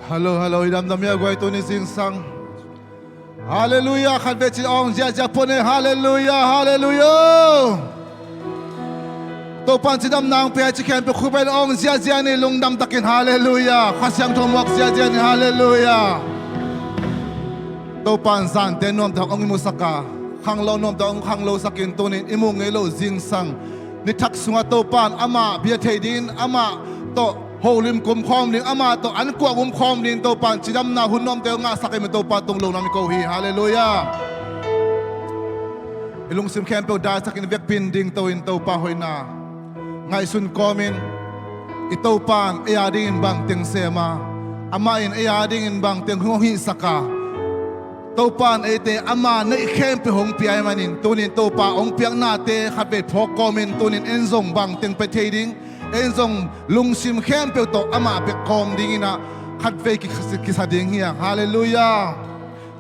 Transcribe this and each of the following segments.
Hello, hello, idam dam ya goi tu ni sing sang. Hallelujah, khat ve chin ong ja Japone, hallelujah, hallelujah. To pan chi dam nang pe chi ken pe khu ben ong ja ja ni lung dam takin hallelujah. Khasyang thom wak ja ja ni hallelujah. To pan san te nom ta ong musaka. Khang lo nom ta ong khang lo sakin tu ni imung nge lo sing sang. Ni thak sunga to pan ama bia thei din ama to holim kum khom ning ama to an kwa kum khom ning to pan chidam na hun nom te nga sakai me to pa tung lo nam ko hi hallelujah ilung sim khem pe da sakin vek pin ding to in to pa hoina ngai sun komin i to pan e ading in bang teng sema ama in e ading in bang teng ho hi saka to pan e te ama nei khem pe hong pi ai manin tunin to pa ong piang na te khat ve phok komin tunin en zong bang teng pe thei ding en zong lung sim khem pe to ama pe kom ding ina khat ve ki sa ding hi hallelujah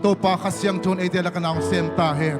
to pa khasyang thon e te la kanang sem ta hen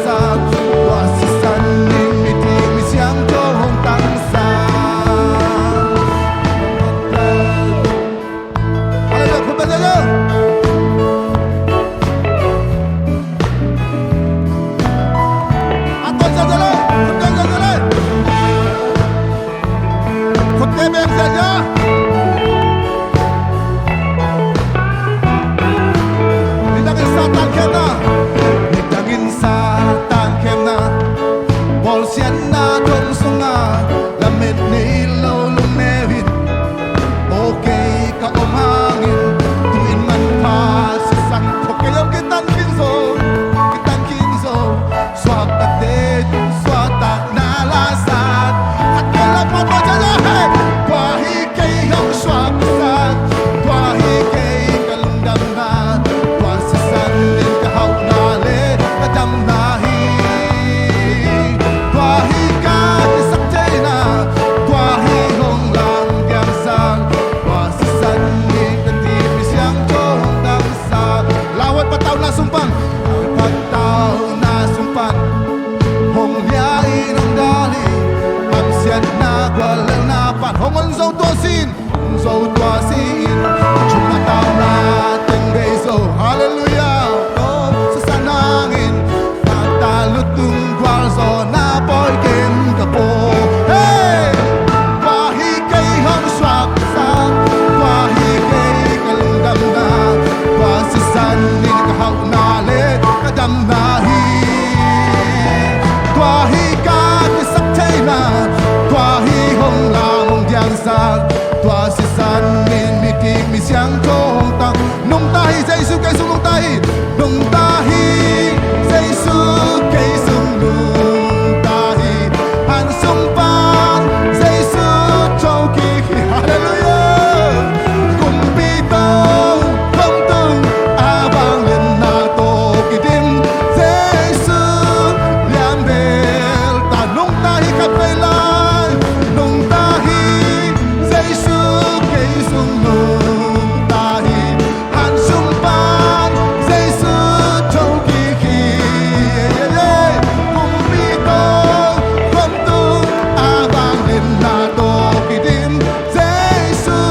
sa tua si san ni mi ti mi siang cho hong tang sa haleluya put ba da aton sa dala put ke bem saja Satan kena, nitangin Satan kena, bolsian na dong sunga, lamit ni ilaw lumewit, okay ka umangin, tuwin man pa sa santo, kayong kitan kinso, swak tatit, swatak nalasat, at kalapat mo dyan, hey, wahi kayong swak sat, wahi kay kalundam na, sumpang pagtao na sumpan hong liain ang dali hamsiat na gwalal na pan hongon zau tuasin chumatao natin beso hallelujah oh sasanangin tatalutong gwalzo na poikin kapo hey wahi kay hong swak sa wahi kay kalunggam na wasisan ni kahau nale kadam nahi twahi ka kisakchay na twahi hong lamong diang sa twasisan min miting misyang kong tang nung tahi sa isu kay sung nung tahi sa isu kay sung nung tahi han sung pan sa isu chow kiki hallelujah kumpito kong tung abang len na to kidim sa isu liang bel tanong tahi kapailan nung tahi sa isu kay sung nung tahi han sung pan sa isu chow kiki kumpito kong tung abang len na to kidim sa isu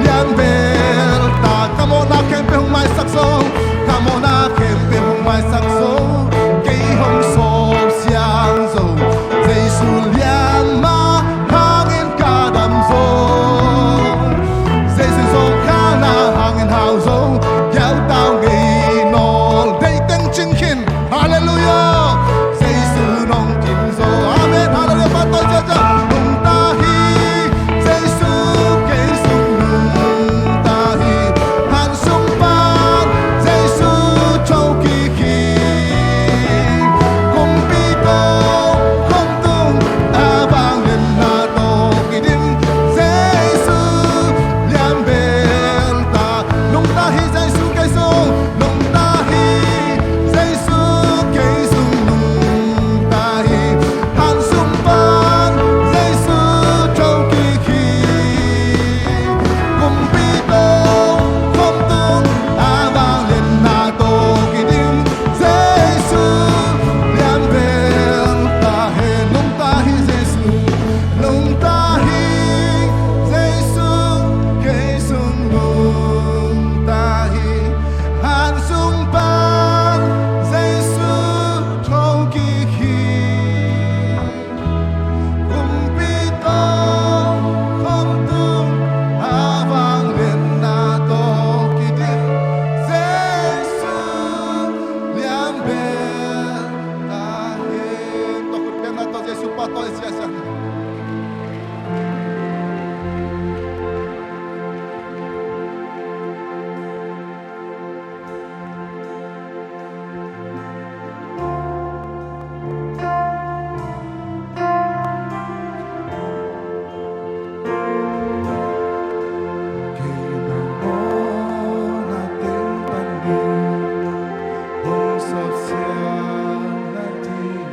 liang bel ta kamo na kempe hong mai saksong kamo na kempe hong mai saksong kay hong sop siang zo zay su liang ma hangin kadam zo zay su zo ka na hangin hao zo yao tao ngay nol day teng ching kin hallelujah zay su nong kim zo amen hallelujah patoy cha cha nung tahi zay su kay sung nung tahi han sung pan zay su chow kiki kumpito kong tung abang len na to kidim zay su liang bel ta nung tahi zay su kay sung nung tahi zay su kay sung nung tahi han sung pan zay su chow kiki kumpito kong tung abang len na to kidim zay su liang bel tahi nung tahi zay su nung tahi zay su kay sung nung tahi han sung pan zay su chow kiki kumpito kong tung abang len na to kidim zay su liang bel tahi tokut ken na to zay su patoy siya siya Kinamon natin panin hong sop siya natin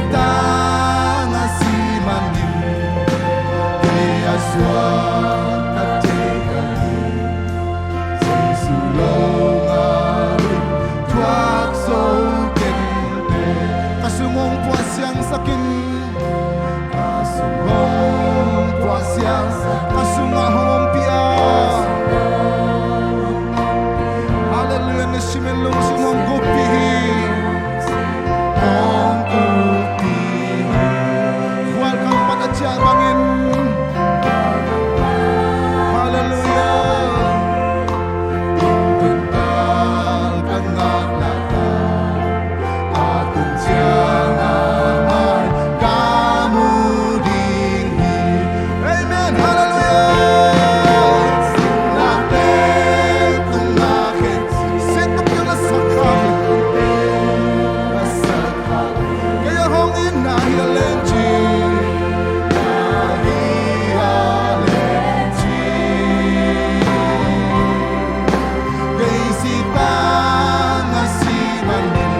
sita nga si manin kaya swat at tigani sa sulungan tuwak so kente kasumong puas yang sakin kasumong puas yang kasumahong pia haleluya na simelong sumong gupihi mong gupihi huwal kang panadyabangin haleluya intuntal kang naglata atong tiyangan kamudinghi amen haleluya lapit ng akin sitop yung nasakal kaya hongin na hialenji kay sita nga si manin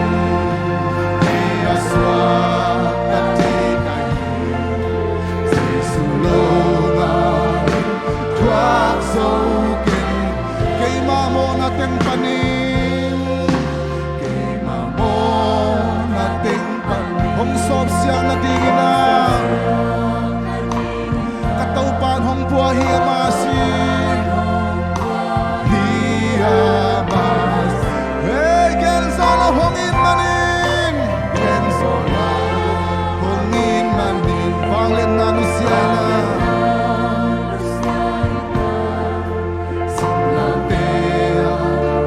kaya swat at tigani sa sulungan tuwak sokin kay mamo nating panin kay mamo nating panin hong sob siya nadigin na kataupan hong buwahi amasin hiyamas hey gensolo hongin manin gensolo hongin manin panglit na nusyana Sinlatea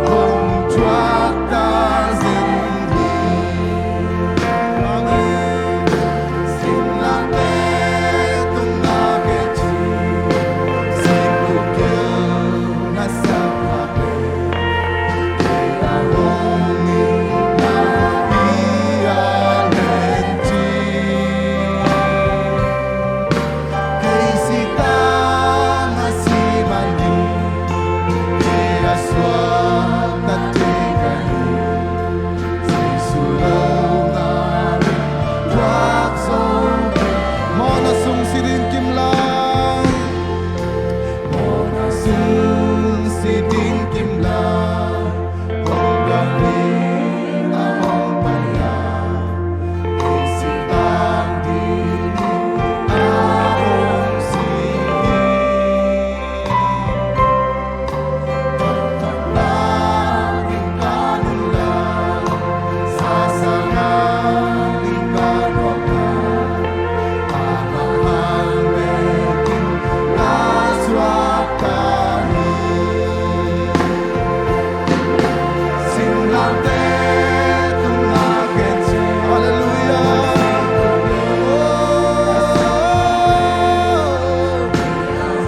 hong tuwak tazindi amen Sinlatea tung nagechi sikukil nasa pape kaya hongin na ialenti kay sita nga si manin kaya swat at tigani sa sulungan tuwak sokin mo nasung sidin kimlang mo nasung sidin kimlang kung gawin akong paya kay sitang dinig akong singin pagtaklangin kanulan sasangaling kanwakan amahal beking kaswak tahin sinlate tung akin si hallelujah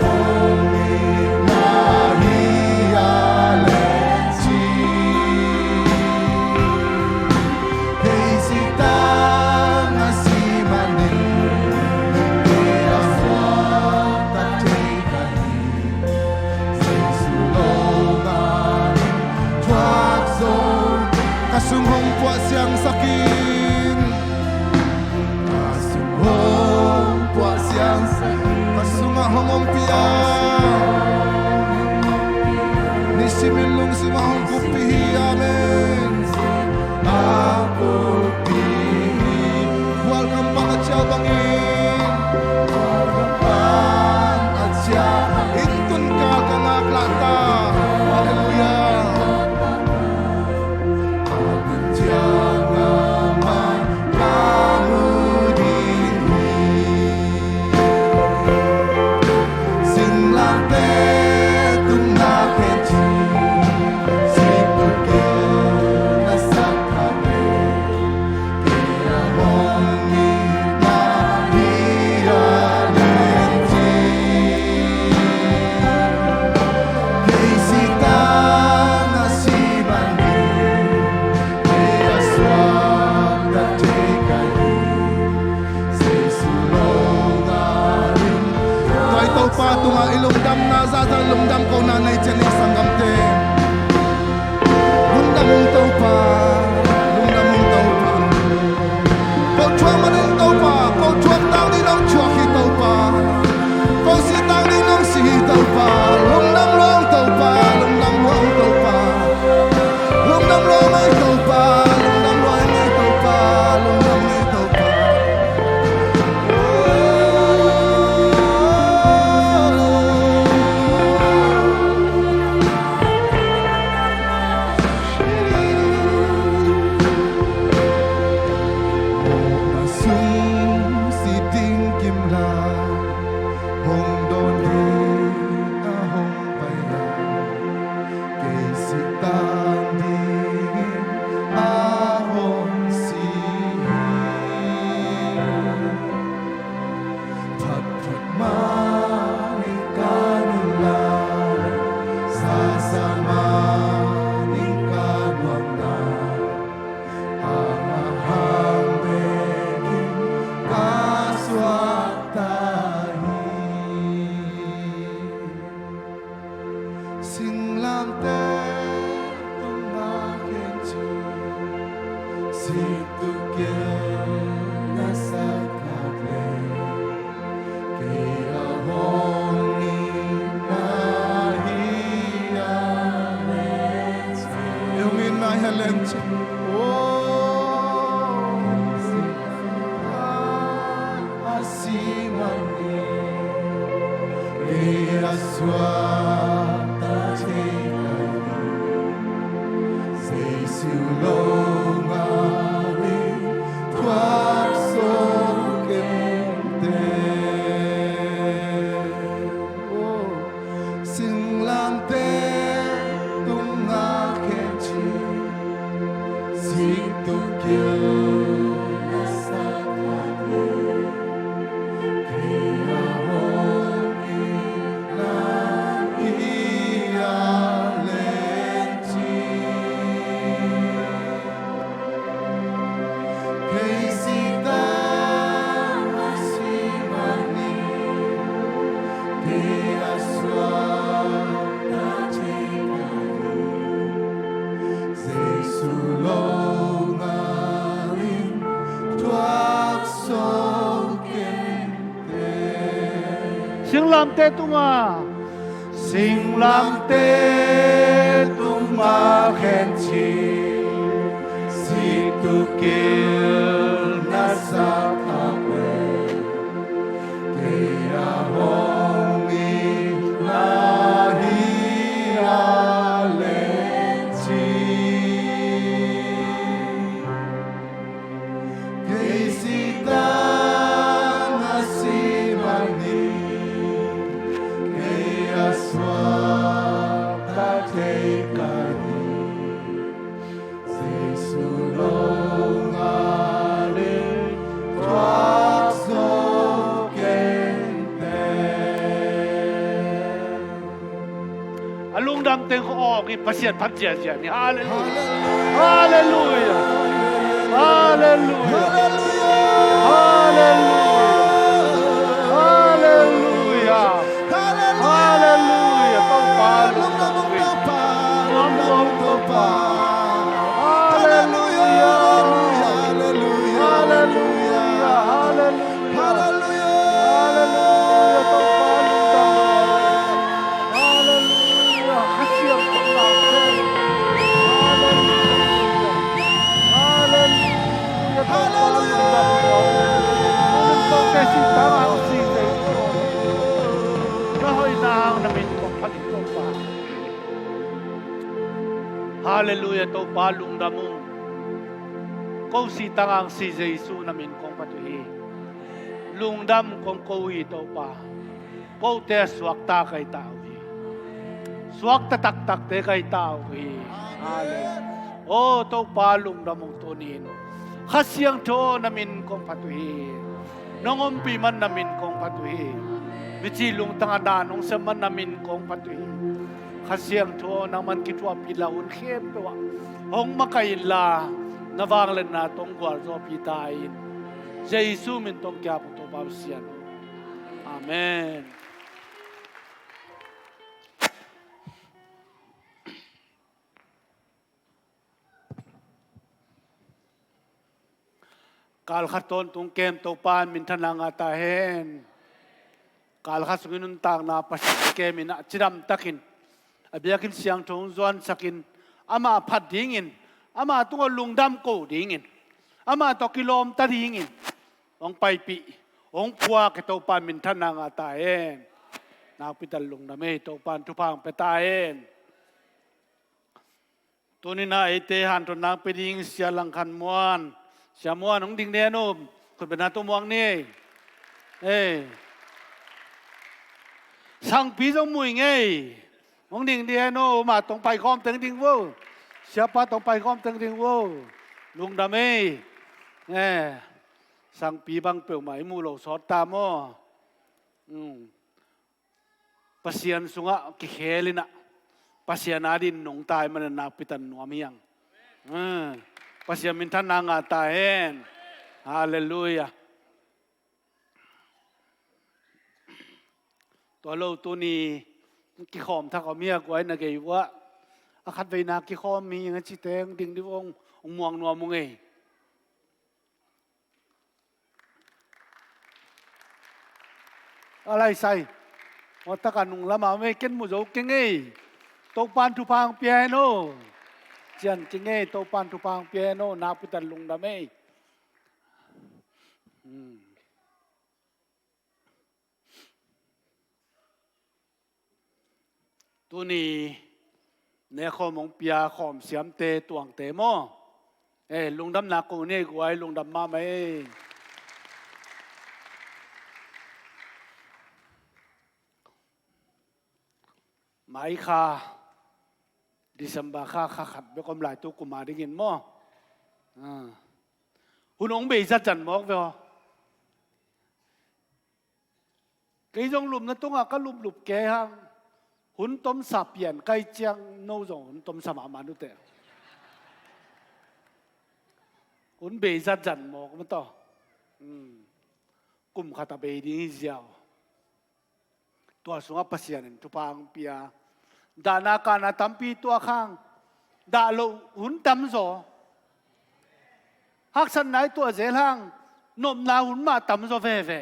hongin na hialensi kay sita nga si manin kaya swat at tigani sa sulungan tuwak sokin kasumhong puas yang sakin kasumhong puas yang sakin kasumahong pia nisimilong si mahong kupihi amen ako pihi huwal kang pangadyabangin huwal at siya intun ka kang aklata haleluya atong tiyangan kamudinghi sinlate tung nakechi sikukil nasa kape kaya hongin na Kaya swata tekani Jesu longari Tuak sokente Sing lam te tung nga kenchi Sing tu kyo na sakani Kaya hongi na ialenti Kay sita masimani Kaya swata tekani Jesu longarin tuak sokente Sing lam te tunga Sing lam te tung ma khen chi Si tu kil na sa tha kwe Kaya hongi na hi a len chi Kay sita na si mani Kaya swata tekani Jesu longarin tuak sokente Alung dam teng ko ok pasien pat sia sia ni hallelujah hallelujah hallelujah hallelujah hallelujah tong pa lung dam wi nam lung to pa hallelujah hallelujah hallelujah hallelujah tong pa lung dam hallelujah kasiam tong dam hallelujah hallelujah tong kasi tama si Nahoy na ang namin kong pagito pa. Hallelujah to palung damo. Kau si tangang si Jesu namin kong patuhi. Lungdam kong kau ito pa. Kau te swakta kay tao. Swakta taktak te kay tao. Hallelujah. Oh to palung damo tunin. Kasyang to namin kong patuhi. Nangumpi man namin kong patuhi. Bichilong tangadanong sa man namin kong patuhi. Kasyang to naman kitwa pilawon khepewa. Hong makaila navanglan na tong gwarzo pitain. Jesu min tong kya puto babsiyan. Amen. Kalkaton tung kem to pan min tanang atahen. Kalkas minuntang na pasike mina chiram takin abiakin siang tong zuan sakin ama phat dingin ama tunga lungdam ko dingin ama to kilom ta dingin ong paipi ong puwa ke to pan min thanang ataen na pital lungdame to pan tupang petaen tunina ite han to nang peding sia langkan muan sia muan ong ding denom kun benato muang ni sang pi trong mùi ngay ông đình đi nó mà tông bài com tiếng đình vô siapa tông bài com tiếng đình vô lung đam mê nè sang pi bang pel mai mu lo sot ta mo pasien sunga ki helina pasien adin nong tai man na pitan nuamiang pasien min than na nga ta hen hallelujahตัวเราตัวนี้กี่ขอมถ้าเขาเมียกไว้นะเกยว่าอาคัดไปนากี่ขอมมีอย่างนั้นชิเตงดิ่งดิวงมวงนัวมงเออะไรใส่ว่าตะกันนุงละมาไม่เก็นมุโจเก่งเอตกปานทุพังเปียโนเจียนเก่งเอตกปานทุพังเปียโนนาพุตันลุงดำเอ ตัวนี้เนี่ยข้อมองเปียขอมเสียมเตตวงเตมอลุงดำนักกูเนี่ยกูไอ้ลุงดำมาไหมหมายค่าดิสัมบาค่าขัดไปกำไรตัวกูมาได้ยินมั้งหุ่นองเบยจัดจันบอกไปวะไก่จงหลุมนั่นต้องก็หลุมแกฮะหุ่นต้มสับเปลี่ยนไก่เจียงโน่จงหุ่นต้มสมามานุเตะหุ่นเบยจัดจันบอกมันต่อกลุ่มขัตเบยดีเจียวตัวสุงปัสยานินทุพังเปียดานาการาตัมปีตัวข้างดาโลหุ่นตั้มโซฮักสันไหนตัวเจลังนมนาหุ่นมาตั้มโซเฟ่เฟ่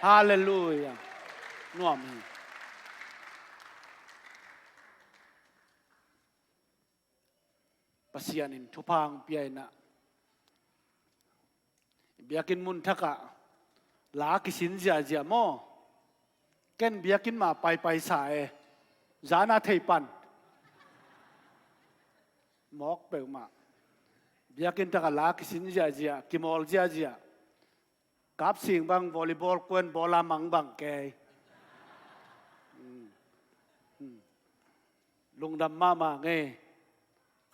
ฮาเลลูยานัวมีปัสยานินทุพังเปียนะเบียกินมุนทักะลากิสินเจียเจียโมเก่นเบียกินมาไปสายจานาเทปันมอกเปลมาเบียกินตะกลากิสินเจียเจียกิมอลเจียเจียกับสิ่งบางวอลเลย์บอลกวนบอลามังบังแกลุงดำมาไง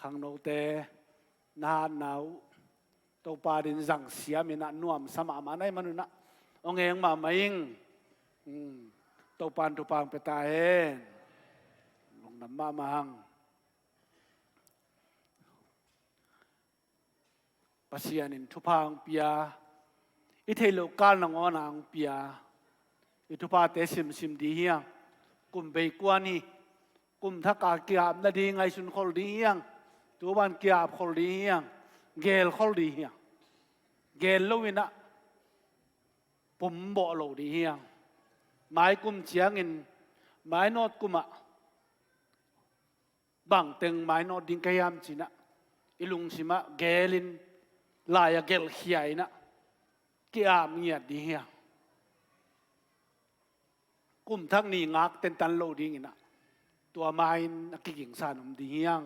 ขังโนเตนานหนาวตัวปาดินสังเสียมีนันนวมสมามาในมนุษย์นะองเองมาไม่ยิงตัวปานตัวปางไปตายเองลงน้ำมาหังปัสยานินทุพังเปียอิเทโลกาลนงอนางเปียอิทุพาเตสิมดีเฮียงกุมเบกวานีกุมทักกาเกียบนาดีไงสุนคอลดีเฮียงตัวบ้านเกียบคอลดีเฮียงเกลคอลดีเฮียงเกลโลวินะผมบอกโลดีเฮียงหมายกุมเชียงอินหมายนอดกุมะบังเต็งหมายนอดดิงกยามจีนะอิลุงสิมะเกลินลายเกลขี้ใหญ่นะเกียมเงียดดีเฮียงกุมทั้งนี้งักเต็นตันโลดีงินะตัวไม้นักกิ่งสานมดีเฮียง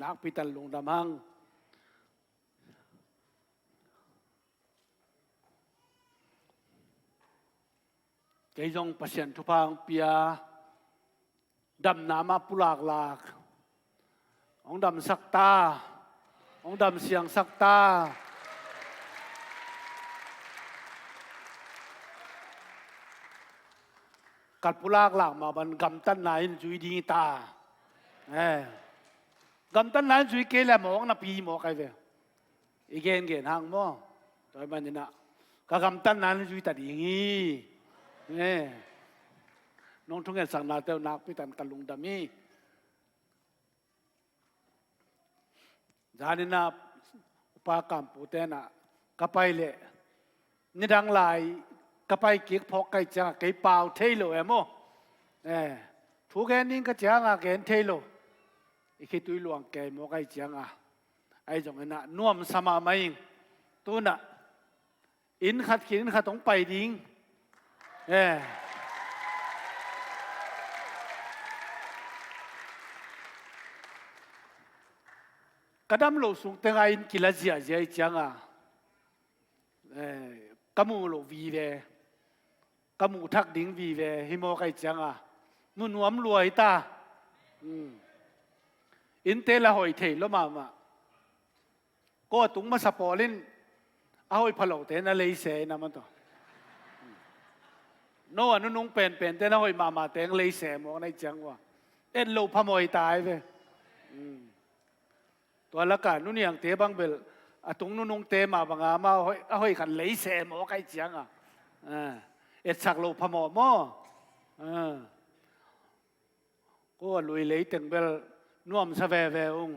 นักพิตันลงดำหังเกยจงปัสยันทุพังเปียดำน้ำมาปุลากลากองดำสักตาองดำเสียงสักตากัดปุลากลากมาบันกำตันไหนจุยดีตากำตันไหนจุยเกล้หมองนับปีหมอใครเวอีเกนเกนหางหมอตัวมันนี่นะกำตันไหนจุยตัดอย่างนี้น้องทุ่งเงินสั่งนาเตวนักพิตันกันลุงดามีจานินาอุปากรรมปูเตนะกะไปเลยนี่ดังลายกะไปเกียกพอกไก่จ้าไก่เปล่าเทโลเอโมทุกแกนิ่งก็จ้างแกนเทโลอีกแค่ตุยหลวงแกโมไก่จ้างไอ้จงน่ะน่วมสมาไม่ยิงตัวน่ะอินขัดขินขัดต้องไปดิ้งกระดำโลสุงเตงไอ้กิลาเจียเจียจังกมูโลวีเวกมูทักดิ้งวีเวฮิโมไกจังมุนวมรวยตาอินเตละหอยเทลมาก็ตุงมาสปอลินเอาไอ้พะโลเตนะเลยเสนะมันต่อโน่นนุ่งเป็นเตนะหอยมาเตงเลยเสมองในจังว่าเอ็นโลพะมอยตายเวตัวละกันนู่นอย่างเตะบังเบลตรงนุ่งเตะมาบางมาเอาให้ขันเลยเสมอใครเจียงเอ็ดสักโลพมอมอก็ลุยเลยถึงเบลน่วมสะเวเวอง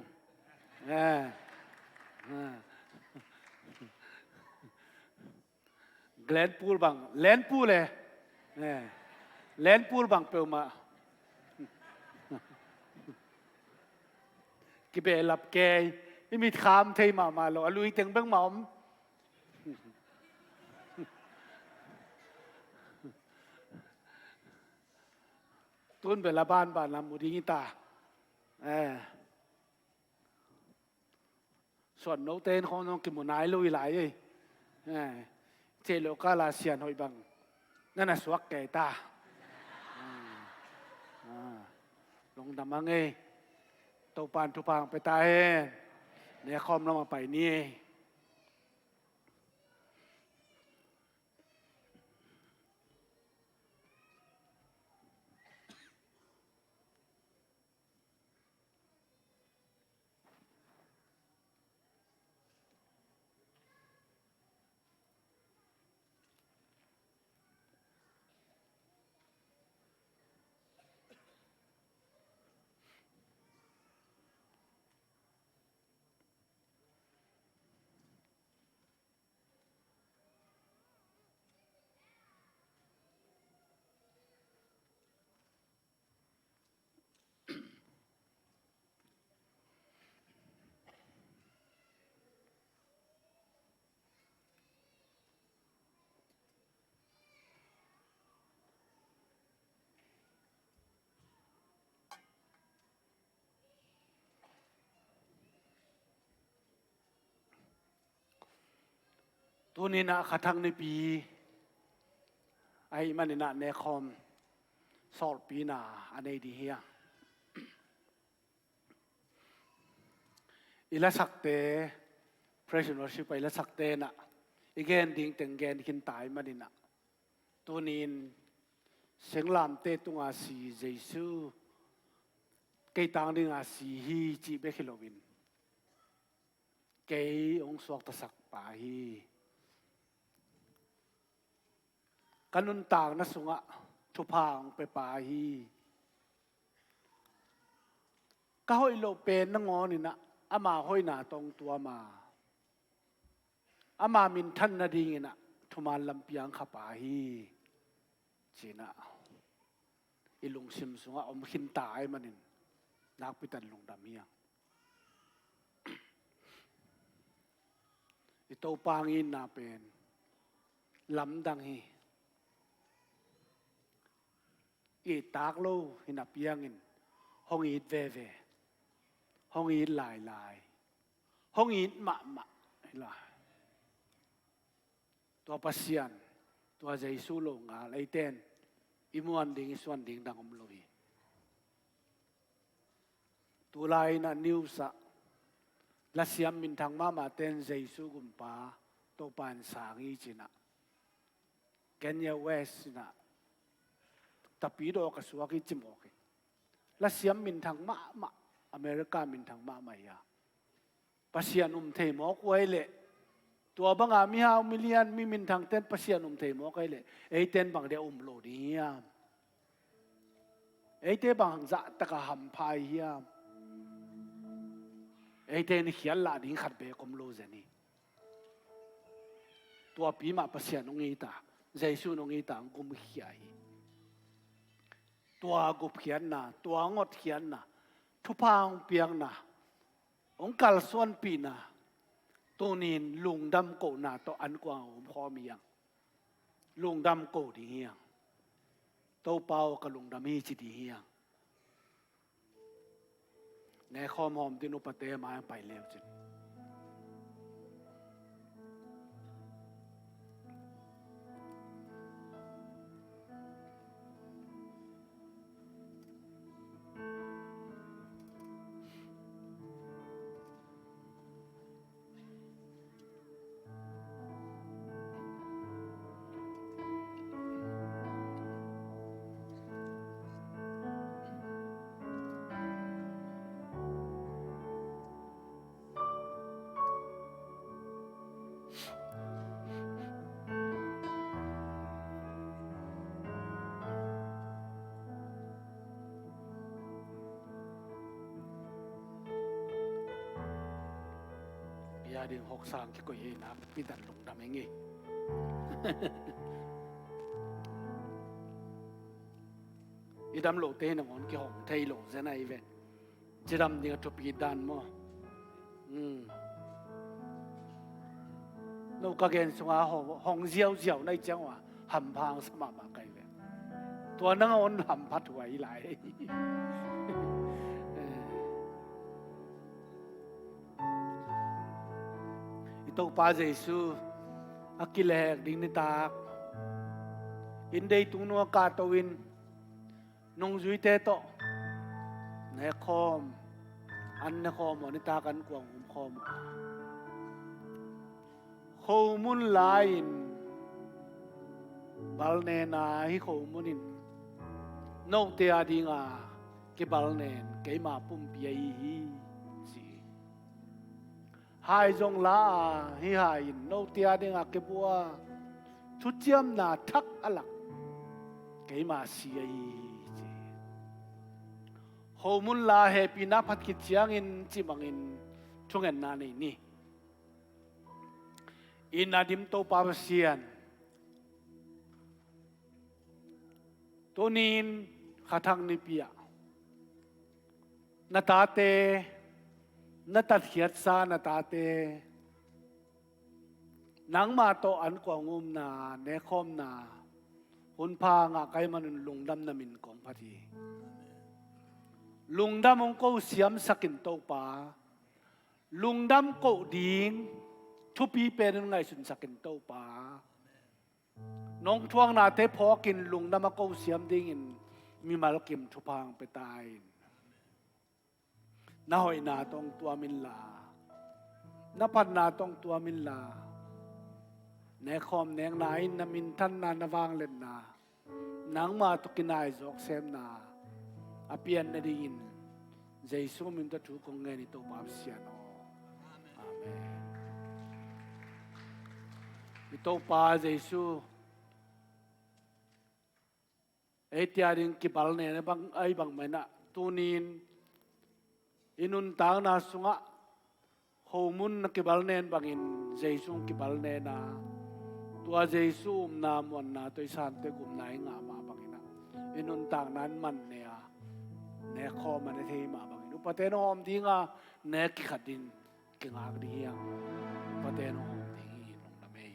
แกลนปูลบังแลนปูเลยแลนปูลบังเปลมากิเบลับแกไม่มีคำเทมาโลลุยถึงเบื้องหม่อม ตุนเบลาบ้านบ้านลำมุดิงิตาส่วนโนเตนของน้องกิมุนายลุยไหลเจโลกาลาเซียนหอยบังนั่นน่ะสวักแก่ตาลงดำมังตัวปานทุพังไปตายเนี่ยคอมเรามาไปนี่ ตัวนี้นะขัดทั้งในปีไอ้มันนี่นะในคอมสอบปีหน้าอันนี้ดีเฮียอิละสักเตะ Praise Worship อิละสักเตะนะอีกแกนดิ้งแต่งแกนขินตายมันนี่นะตัวนี้เสียงลามเตะตุงอาศีเจสูเกยตังดิ้งอาศีฮีจีเบคิโลวินเกยองสวกตะสักป่าฮีกันนุนต่างนัสุงะทุพางไปป่าฮีก็ห้อยโลเป็นนังงอนี่นะอามาห้อยหนาตรงตัวมาอามามินทันนาดีนะทุมาลำเปียงขับป่าฮีจีนะอีลุงซิมสุงะอมขินตายมันนินนักพิตันลุงดำเมียงอีโตปางอินนาเป็นลำดังฮีอีตากโลหินับยังอินห้องอีดเวเวห้องอีดลายลายห้องอีดมะมะลายตัวปัสยันตัวใจสู้ลงอาไลเตนอิมวันดิ่งส่วนดิ่งดังอมลุยตัวลายน่ะนิวสะและเสียมมินทางมามาเตนใจสู้กุมปาตัวปานสางอีจินะเกนยาเวสนะtapi do ka suaki chimoke la siam min thang ma ma america min thang ma ma ya pasian thei mo koi le tua banga mi ha million mi min thang ten pasian thei mo kai le ei ten bang de lo ni ya ei te bang za ta ka ham phai ya ei te ni khial la ding khat be kom lo zani tua pi ma pasian ngi ta jaisu ngi ta kum khiaiตัวกุบเขียนนะตัวงดเขียนนะทุพางเปียงนะองค์การส่วนปีนะตัวนี้ลุงดำโกนะตัวอันกว่าพอมีอย่างลุงดำโกดีเฮียงตัวเปากับลุงดำมีจิตดีเฮียงในข้อมหอมที่นุปเตมาไปเร็วจิตยาดิ่งหกสางที่ก็เย็นนะพี่ดันลงดำเองไงอีดำโลเต้นงอนกี่หงไทยโลเซนไอเวจะดำเนี่ยทุบอีดันมั้งเราก็เกณฑ์สงาหงเจียวในจังหวะหันพางสมามาไกลเว ตัวนั่งอ่อนลำพัดไหวไหลito pa Jesu akilehek ding ni tak inday tung nung katawin nung zuite to na kom an na kom ni takan ko ang kom homun lain balne na hi homunin no te adi nga ke balnen ke ma pum piai hi hai zong la hi hai no tia ding a ke bua thu chiam na thak alak ke ma si ai ho mun la he pi na phat ki chiang in chi bangin thungen na nei ni in adim to pa sian tonin khathang ni pia na ta te naตัดเขียดซานาตาเตนังมาโตอันกว่างุมนาเนคอมนาหุนพางาไกมันลุงดำนามินของพอดีลุงดำองก็เสียมสกินโตปาลุงดำก็ดิงทุปีเป็นไงสุนสกินโตปาน้องทวงนาเทพอกินลุงดำมาก็เสียมดิ่งมีมาลกิมทุพางไปตายนาหอยนาตองตัวมินลานาพันนาตองตัวมินลาเนคอมเนงนายนามินท่านนานวางเล่นนานังมาตุกินายจอกเซมนาอภิยันนาดีนเจสุมินตะถูกงเงินตัวบาปเสียนออาเมนตัวป้าเจสุเอติอาริงกิบาลเนนบังไอบังไม่นะตูนินinun tang na sunga homun na kibal nen bangin Jesu kibal nen na tua Jesu na mon na toy sante gum na nga ma bangina inun tang nan man ne a ne kho man the ma bangin upate no hom di nga ne ki khadin ki nga di yang upate no hom di nong na me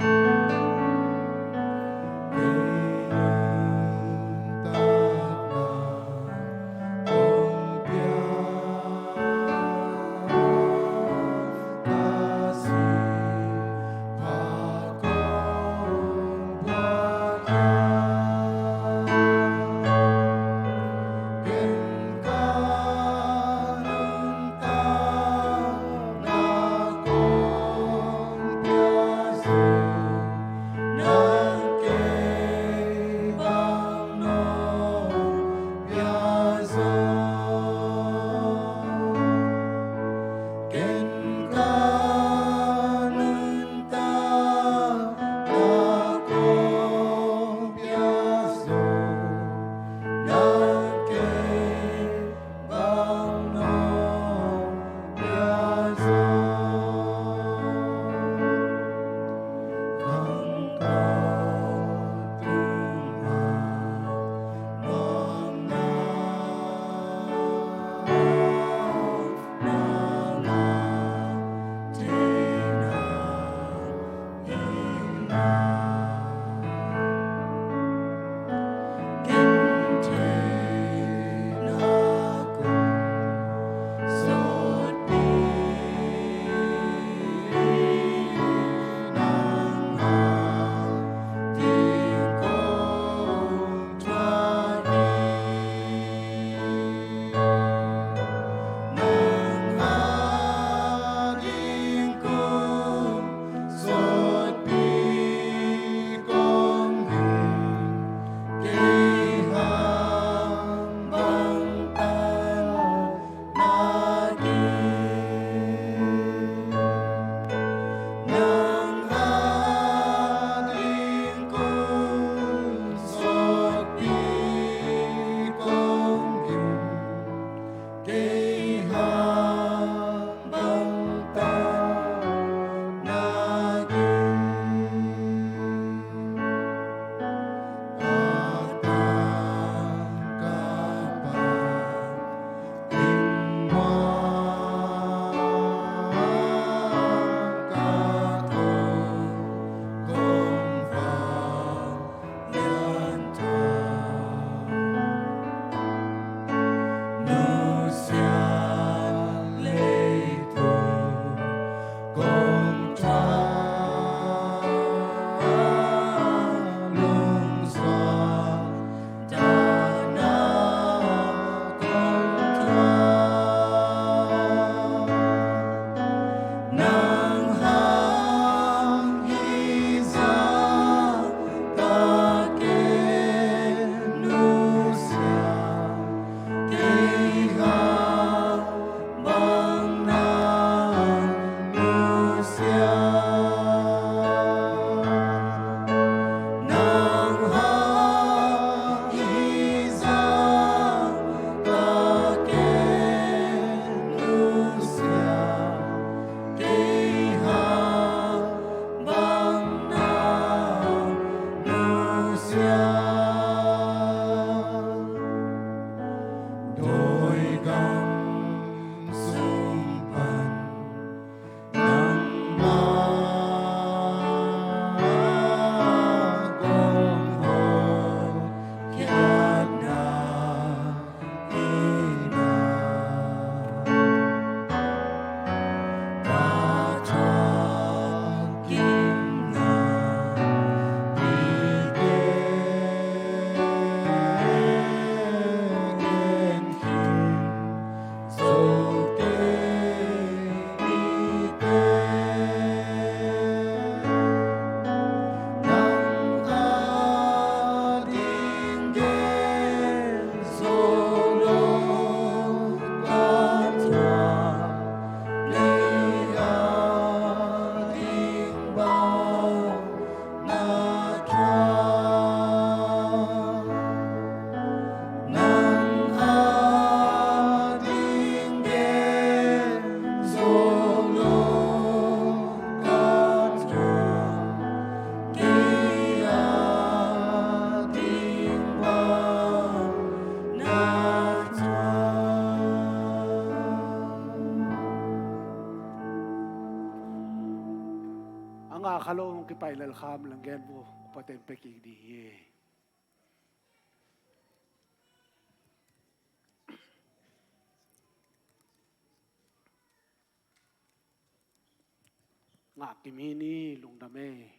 Hallelujah. Công Chúa lung xoa ta na Công Chúa nang hang hi za ta ke nu sia ke ha bang na nu sia nang hang hi za ta ke nu sia ke ha bang na nu sia đôi gắng sung pan nang ma gong ho kiat na ina ta cho kim na đi đến khi dấu tê đi tê nang a đinh đến solo con thoa ly a đinh bao na thoa nang a đinh đến solo con thoa ly a đinh bao na thoa Ang akalong kipailal kham lang gen bo paten peking di ye. Nga kimini lungdame.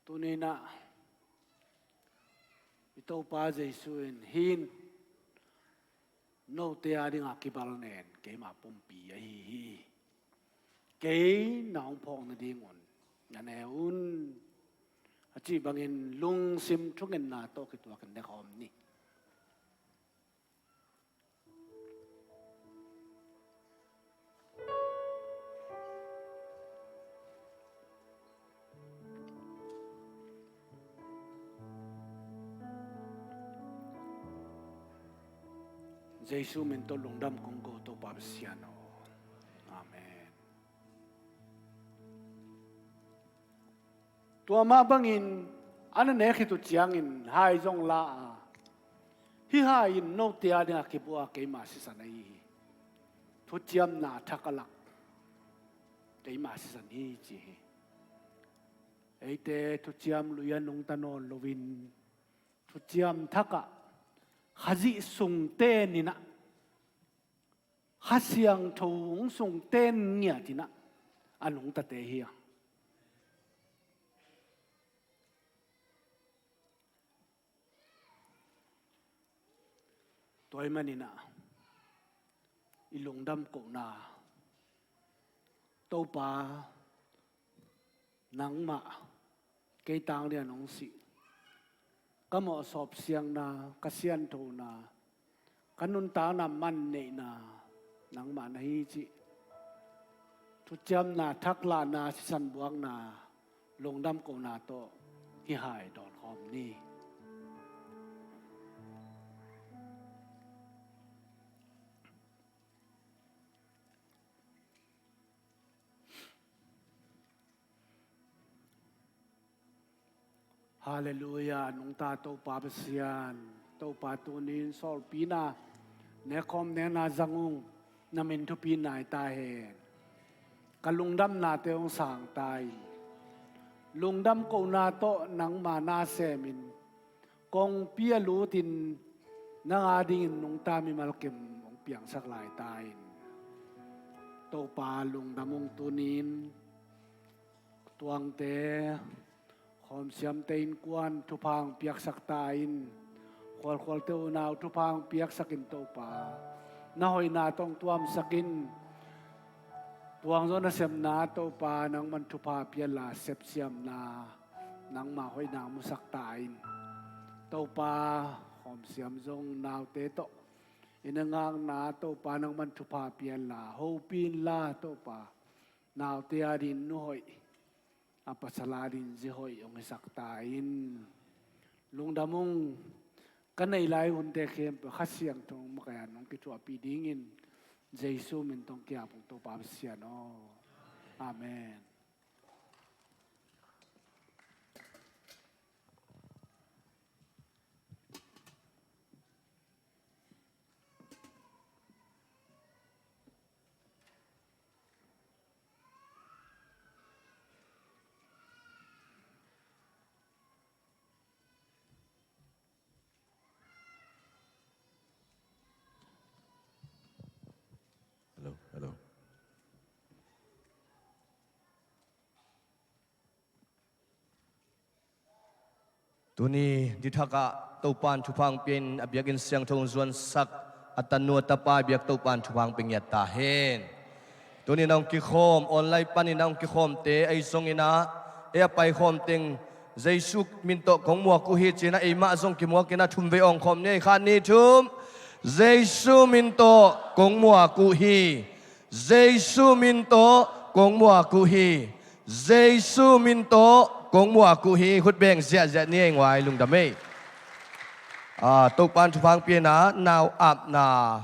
Tunay na ito pa Jesuin hin no te ading akibalnen kay mapumpi hi. Kay naong pong na dingon. Yan un achi bangin lung sim chungen na to kitwa kan dekom ni. Jesu minto lungdam kong go to babsiano. Amen. Tua mabangin ano ne kitu tiangin hai jong la hi hai no tia de akibua ke ma sisanai tu tiam na thakalak ke ma sisani ji eite tu tiam luyan nong tanon lovin tu tiam thaka haji sung te ni na hasiang thong sung ten nya ti na anong ta te hiya toy manina ilungdam ko na to pa nang ma kay tang dia nong si kamo sop siang na kasian to na kanun ta na man ne na nang ma na hi chi tu cham na thakla na san buang na lungdam ko na to hi hai dot com ni Hallelujah nung ta to pa basian to pa tunin sol pina ne kom ne na zangung na min tu pinai ta hen kalungdam na te ong sang tai lungdam ko na to nang mana semin kong pia lutin nang ading nung ta mi malkim ong piang saklai tain โตปาลุงดำมงตุนินตวงเตขอมเสียมเตนกวนทุพังเปียกสักตาอินควลเตวนาวทุพังเปียกสักินโตปานาหอยนาต้องตวมสักินตวงโซนเสียมนาโตปานังมันทุพาเปียลาเสพเสียมนานังมาหอยนามุสักตาอินโตปาขอมเสียมทรงนาวเตโตอินงางนาโตปานังมันทุพาเปียลาโฮปินลาโตปานาวเตียดินนุหอยapa saladin zihoy ang isaktain lung damong kanay lai hunte kem khasiang tong makayan nong kitu apidingin Jesu min tong kya pong to papsian amen. Hello. Tuni dithaka topan thupang pin abyakin siang thong zuan sak atanu tapa byak topan thupang pingyat ta hen. Tuni nang ki khom online pani nang ki khom te ai songina e pai khom ting Jesu minto kong mua ku hi china e ma zong ki mua kina thumve ong khom nei khan ni thum Jesu minto kong mua ku hi Jesu minto kong mua ku hi Jesu minto kong mua ku hi hút beng zia zia ni anh ngoài lung đam mê tô pan thu phang pia na nào ap na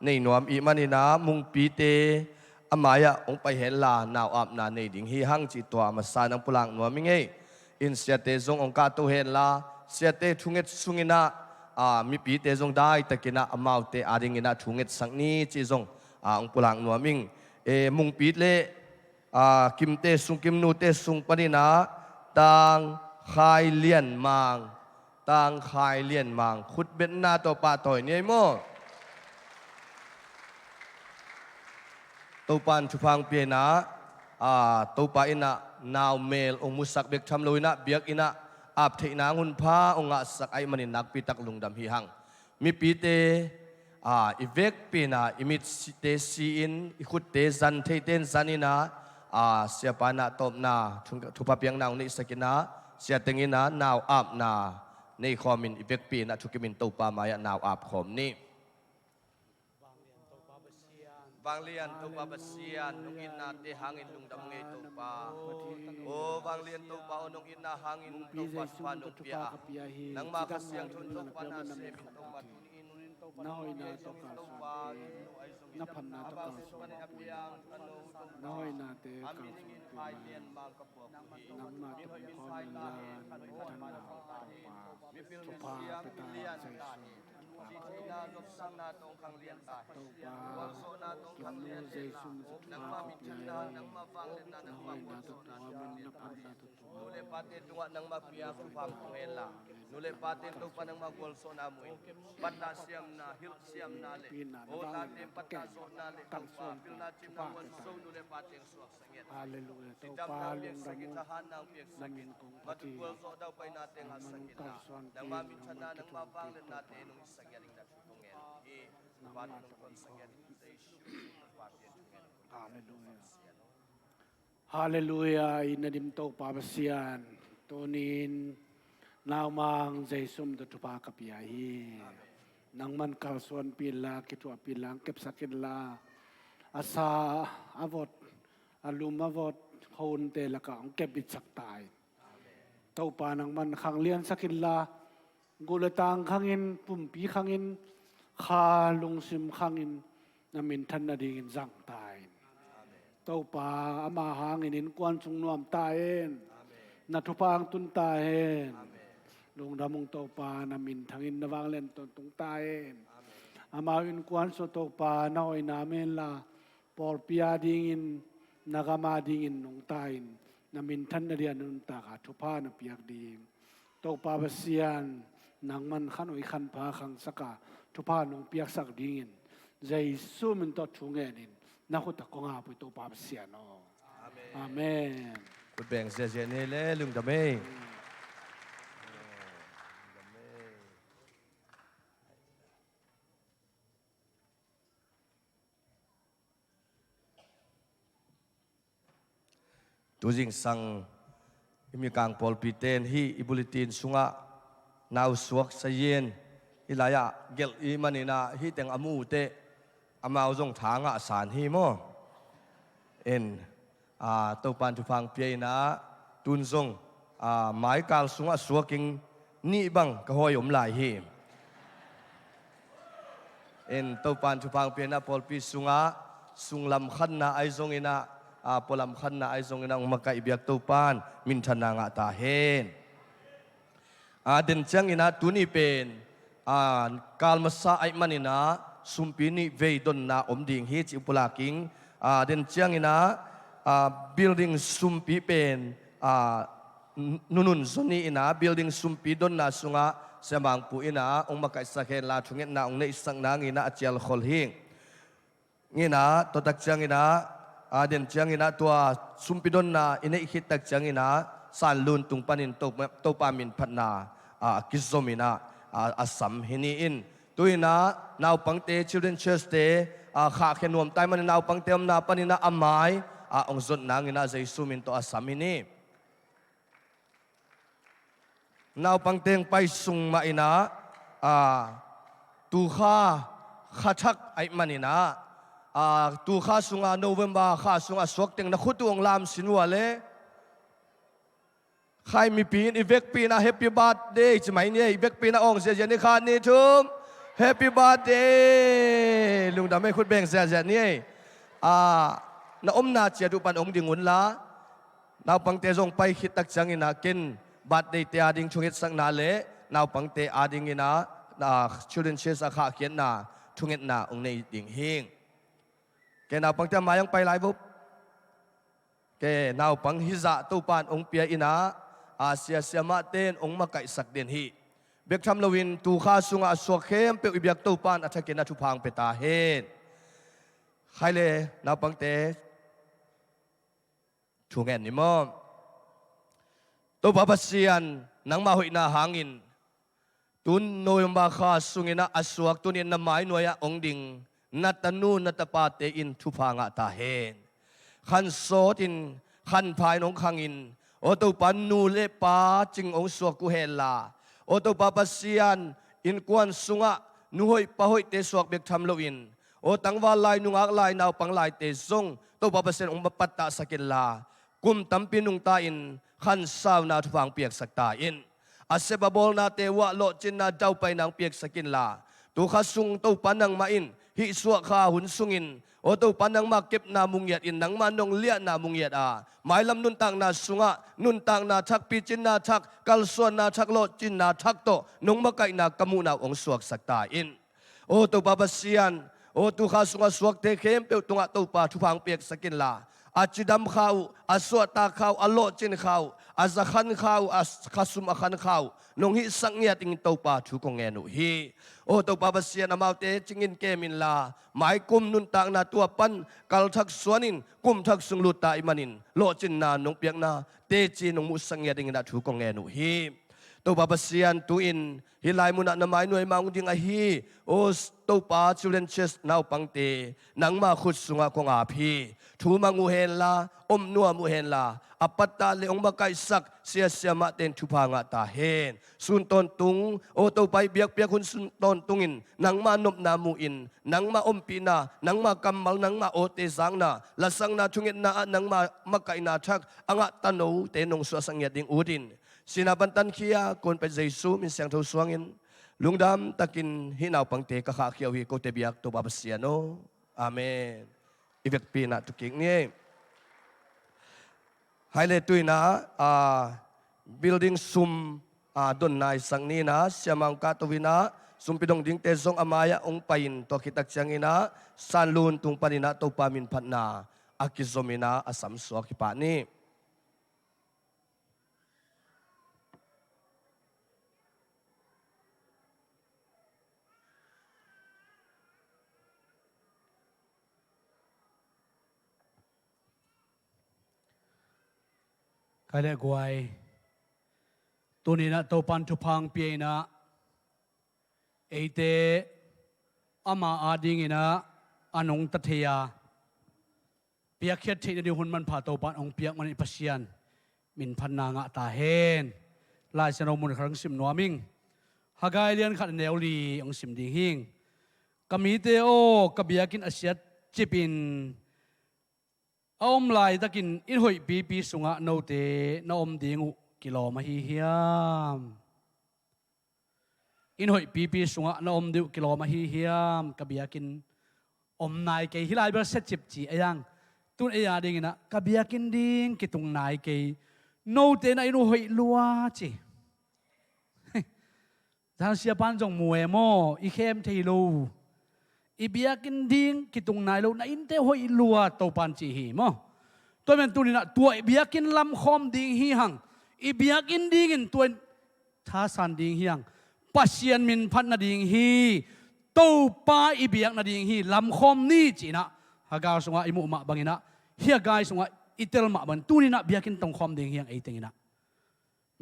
nei nuam i mani na mung pi te amaya ong pai hen la nào ap na nei ding hi hang chi to ma sa nang pulang nuam mi ngei in sia te zong ong ka to hen la sia te thunget sungina mi pi te zong dai takina amau te ading ina thunget sang ni chi zong ong pulang nuaming e mung pi le kim te sung kim nu te sung panina tang khai liên mang khut bên na to pa toy ni mo to pan chupang pie na to pa ina now mail ong musak bek tham loina biak ina ap thei na hun pha onga sak ai manin nak pitak lungdam hi hang mi pi te ivek pina imit te si in ikhut te zan thei ten zanina siapa na top na thupa piang naung ni sakina sia tengina naw up na nei khomin ivek pi na thukimin topa maya naw up khom ni Vang lian topa basian nung ina te hangin lungdam ngei topa Vang lian topa nung ina hangin topa spanong pia nang makasiang tuntok pa na semin topa tunin Nahoy na to ka na pan na to ka nahoy na te ka nang ma to ko na tan na to pa peta na lop sang na tong kang lian ta so na tong kang lian nang mamichan na nang mafang na nang makulso na nule patin tunga nang mapia kupang kuela nule patin to pa nang magulso na muin patna siam na hil siam na le o natin patna so na le tang pa pil na chim na so nule patin suak sangit hallelujah to Idam pa na lung piyak da sakit mo tahan ng piyak sakit matugul so daw pa'y natin ang sakit na nang mamichan na nang mapanglit natin nung isagyaring na tutungin paano nung pagsagyaring sa issue hallelujah inadim to papasian tunin namang Jesum to tupa kapiyahi nang man kalsuan pila kitu pilang kep sakit la asa avot alumavot hon te laka ang kep bitsak tay tau pa nang man khang lian sakit la gulatang khangin pumpi khangin kha lungsim khangin namin than na dingin zang tay tau pa ama hanginin kwan sung nuam tayen natupang tun tayen lung damong tau pa namin thangin nawang len ton tung tayen amawin kwan so tau pa naoy namin la por pia dingin nagama dingin nung tayin namin than na diyan nung taka tupa na piyak ding tau pa basiyan nang man khanoy khan pa khang saka tupa nung piyak sak dingin Jesu min to chungenin nakot ako nga po ito papasyan. Amen. Amen. คุณแบ่งเสียเสียนี่เลยลุงดำเมย์ตัวจริงสั่งมีการพอลปีเตนฮีอิบุลิตินสุงะนาวสวกเสียนฮิลายะเกลอีมันนี่นะฮีเต็งอามูเตอามาเอาจงทางะสารฮีโมเอ็นตัวปันทุพังเปียนะตุนจงหมายกาลสุงะสวกิงนี่บังก็หอยอมลายฮีเอ็นตัวปันทุพังเปียนะพอลปีสุงะสุงลำขันนะไอจงอินะพอลำขันนะไอจงอินะมักกะอิบยักตัวปันมินทนางะตาเฮนเดินจังอินะตุนี่เป็นกาลมาซาไอมันอินะสุมปีนี่เวดอนนาอมดิ่งฮิจิอุปลากิงเดินจังอินะbuilding สุมปีเป็นนุนสนีอินะ building สุมปีดอนนาสุงะเสมังปูอินะองค์มักกะสักเฮลาทุงเงินนาองค์ในสังนางอินะอาเจียลขอลหิงอินะตัวตักจังอินะเดินจังอินะตัวสุมปีดอนนาอินะอิคิดตักจังอินะสานลุนตุงปันินโตปามินพัฒนากิจสมินะอาสัมหินีอินตัวอินะนาวปังเต children church เตข้าเขนวมไตมันนาวปังเตมนาปันินะอามายองค์สุดนางอินะใจสุมินโตอาสัมหินีนาวปังเตงไปสุงมาอินะตูข้าข้าทักไอมันอินะตูข้าสุงาโนเวมบาข้าสุงาสวกเต็งนักขุดวงลามสินวัวเลใครมีปีนอีเวกปีนะแฮปปี้บาร์เดย์ใช่ไหมเนี่ยอีเวกปีนะองเสียเจนี่ขาดนี่ทุมแฮปปี้บาร์เดย์ลุงดำไม่คุดแบ่งเสียเจนี่น้าอมนาเจียดูปันองดิ่งหุ่นละน้าปังเตจงไปคิดตักจังอินะกินบาร์เดย์เตียดิ่งชงเฮ็ดสังนาเล่น้าปังเตอาดิ่งอินะชิลเลนเชสอาขาเขียนนาชงเฮ็ดนาองในดิ่งเฮงแกน้าปังเตมายังไปหลายบุบแกน้าปังฮิซาตูปานองเปียอินะอาเซียเซียมาเต้นองมาไก่สักเด่นฮีเบกทำลวินตูข้าสุงอาสวกเข้มเปียอิบยักตูปานอัฐกินาทุพังเปตาเฮนใครเลยนาปังเตช่วงแอนนิมอมตัวบัพเซียนนังมาหุยนาหางินตุนโนยมาข้าสุงินาอสวกตุนินนาไม้หน่วยองดิงนัตนูนัตปาเตอินทุพังอัตาเฮนขันโซตินขันภายนองขังอินโอตุปันนูเลปาจิงองสวกุเฮลาโอตุปาปัสยานอินกวนสุงะนุหอยปะหอยเตสวกเบกทำลวินโอตังวาลายนุงอักลายนาวปังลายเตซงตุปาปัสยานองปัตตาสกิลลากุมตัมปินุงตาอินขันสาวนาทุฟังเปียกสักตาอินอาเซบาบอลนาเตวะโลจินนาเจ้าไปนางเปียกสกินลาตุขัสุงตุปันนังมาอินฮิสวะข้าหุนสุงินโอตุปันนังมาเก็บนามุงยัดอินนังมานงเลียนามุงยัดหมายลำนุนต่างนาสุงะนุนต่างนาทักปีจินนาทักกัลส่วนนาทักโลจินนาทักโตนงมาไกนากมูนาองสวกสักตาอินโอตุปาปัสยันโอตุข้าสุงะสวกเทเข้มเปียวตุงะตุปาทุพังเปียกสกินลาอาจิดำข้าวอาสวดตาข้าวอาโลจินข้าวอาสขันข้าวอาขัสุมอาขันข้าวนงฮิสังเงียติงตัวปาทุกงเงนุฮีโอตัวปาบัสยานามาเตจิงินเกมินลาหมายกุมนุนต่างนาตัวปันกัลทักสวนินกุมทักสุงลุตาอิมานินโลจินนานงเปียกนาเตจีนงมุสังเงียติงนาทุกงเงนุฮีตัวปาบัสยานตุอินฮิลายมุนันามายหน่วยมังดิงอฮีโอตัวปาชิเลนเชสนาวปังเตนังมาขุดสุงะคงอาพีทูมังมูเฮนลาอมนัวมูเฮนลาอปัตตาเลองบักไกสักเสียเสียมาเต็นทุพางะตาเฮนสุนตนตุงโอตัวไปเบียกเบียกคุณสุนตนตุงอินนังมานบนามูอินนังมาอมปีนานังมากำมัลนังมาโอเตสังนาละสังนาทุงอินนานังมามักไกนาทักอ่างตันโนเตนงสวสังเยดิงอูดินสินาบันตันเคียคนไปเจซูมิเสียงทูสวงอินลุงดำตะกินหินเอาปังเตกะขาเขียวฮีโกเตเบียกตัวบาบเสียโนอาเมนอีเวกปีนาตุกิงนี่ไฮเลตุยนะbuilding ซุมดนนายสังนีนะเสียมังกาตวินะซุมปิดงดิ้งเตซงอามายะองไปอินตัวคิตักจังอินะสันลุนตุงปานินะตัวปามินพันนาอากิซอมินะอาสัมสวกิปานี ใครเรียกวยตัวนี้นะตัวปันทุพังเปียนะเอเตอามาอาดิงินะอนงตัทยาเปียกเขียดที่ในหุ่นมันผ่าตัวปันองเปียกมันอิปัสยันมินพันนางะตาเฮนลายสนมุนครั้งสิมนัวมิงฮากายเลียนขัดแนวลีองสิมดิหิงกมีเตโอกเบียกินอาเซียจิปินอมลายตะกินอินหอยปีสุงะโนเตนอมดิงุกิโลมาฮิฮิยามอินหอยปีสุงะนอมดิวกิโลมาฮิฮิยามกเบียกินอมนายเกยฮิลายเบอร์เซจิบจีเอยังตุนเอียดิงนะกเบียกินดิงกิตุงนายเกยโนเตนอินหอยลัวจีทางเสียปันจงมวยโมอีเข้มเทลูอีเบียกินดิงกิตุงนายลูนอินเตหอยลัวตัวปันจีฮีโมตัวเป็นตัวนี้นะตัวอีเบียกินลำคอมดิงฮีหังอีเบียกินดิงตัวท้าสันดิงฮีหังปัสยันมินพันนาดิงฮีตัวป้าอีเบียกนาดิงฮีลำคอมนี่จีนะฮากาสงว่าอิมุมะบังอินะเฮียกายสงว่าอิเตลมะบันตัวนี้นะเบียกินตรงคอมดิงฮีหังไอติงนะ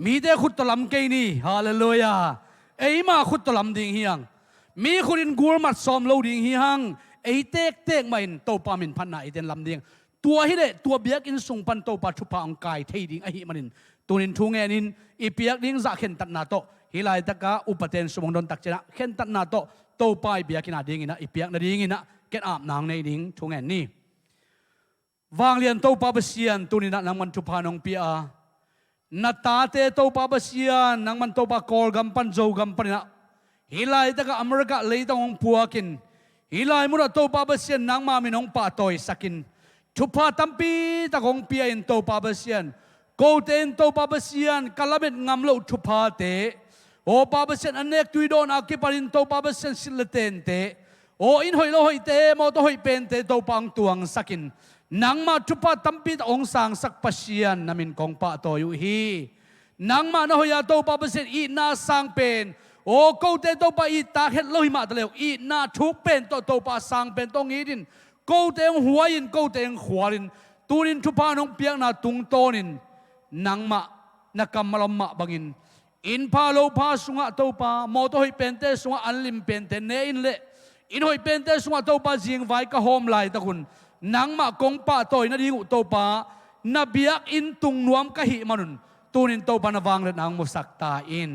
มีแต่ขุดตะลำเกนี่ฮาเลลูยาไอมาขุดตะลำดิงฮีหังมีคนอินกูร์มัดซอมโลดิงฮีหังไอเตกไม่ตัวป้ามินพันนาไอเตนลำดิงตัวฮิเดตัวเบียกินส่งปันตัวปัจจุบันกายเทียดิงไอฮิมันินตัวนินทุ่งเงินินอีเปียกดิงจะเข็นตัดนาโตฮิลายตะกาอุปเทนสมองดนตักเจนะเข็นตัดนาโตตัวไปเบียกินอาดิงอินะอีเปียกนาดิงอินะเก็ตอาบนางในดิงทุ่งเงินนี่วางเลียนตัวปาเบเซียนตัวนินนังมันทุพานองเปียนาตาเตตัวปาเบเซียนนังมันตัวปากอลกัมปันโจกัมปันนะฮิลายตะกาอเมริกาเลยต้ององพัวกินฮิลายมุดตัวปาเบเซียนนังมามินองปาตอยสักินทุพาตัมปีตะกงเปียอินโตปาเบเซียนโกเตนโตปาเบเซียนกะละเม็ดงามโลทุพาเตโอปาเบเซียนอันเนกตุยโดนอากิปารินโตปาเบเซียนสิลเตนเตโออินหอยโลหอยเตโมโตหอยเป็นเตโตปังตวงสักินนังมาทุพาตัมปีตะองสังสักปัสยันนามินกองปะโตยุฮีนังมาโนหอยาโตปาเบเซียนอีนาสังเป็นโอโกเตนโตปาอีตาเฮ็ดโลหิมาตะเลวอีนาทุกเป็นโตปาสังเป็นตองอีดินโกเตงหัวยินโกเตงขวารินตูนินทุพานองเปียงนาตุงโตนินนังมานักกำมะลมะบังอินอินพาโลพาสุงะโตปาโมโตหอยเป็นเตสุงะอันลิมเป็นเตเนอินเลอินหอยเป็นเตสุงะโตปาจิงไว้กะโฮมไลตะคุณนังมากงปะโตยนาดิงุโตปานาเบียกอินตุงนวมกะหิมนุนตูนินโตปานาวางเลนางมุสักตาอิน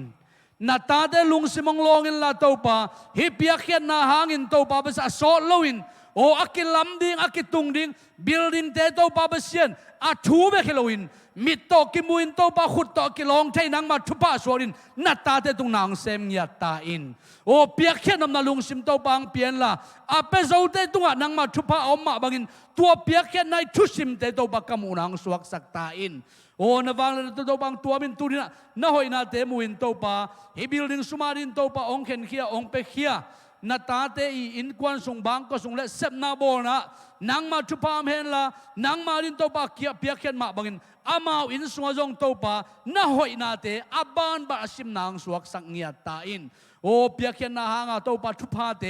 นาตาเตลุงสิมงลงอินลาโตปาฮิเปียกเขียนนาหางอินโตปาเบสะโซโลอินโออากิลำดิ่งอากิตุงดิ่งบิลดิ่งเตโตปาเบเซียนอาทูเบคิโลอินมิดโตกิมุอินโตปาขุดโตกิลองใช้นังมาทุปาสวรินนัตตาเตตุงนางเซมยาตาอินโอเปียกเขียนนำนาลุงสิมโตปังเปียนละอาเปโซเตตุงนังมาทุปาอมมาบังอินตัวเปียกเขียนในทุสิมเตโตปากามูนางสวกสักตาอินโอ้นวังเลโตปังตัวมินตุนินะนาหอยนาเตมุอินโตปาฮิบิลดิ่งสุมารินโตปาองเข็นเขียองเปเขียนาตาเตอีอินควันส่งบางก็ส่งและเซมนาโบนะนังมาชุพามเห็นละนังมาดินโตปาเกียเปียกเขียนมาบังอินอามาอินสวงจงโตปานาหอยนาเตอับบานบาสิมนางสวกสังเงียตาอินโอเปียกเขียนนาหางาโตปาชุพาเต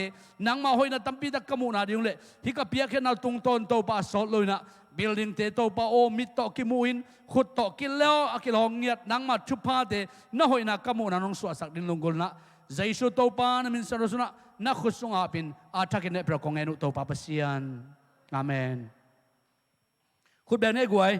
นังมาหอยนาตัมปีตะกมูนาดิงเลฮิกะเปียกเขียนนาตุงตนโตปาสอดเลยนะบิลดิงเตโตปาโอมิตโตกิมูอินขุดโตกินแล้วอกิลองเงียดนังมาชุพาเตนาหอยนากมูนานองสวกสักดินลงกลนะใจสุโตปานามินสารสุนะนักขุดสงอาปินอาทักเนปรกงเอนุโตปาปเซียนอาเมนขุดแบบนี้กวย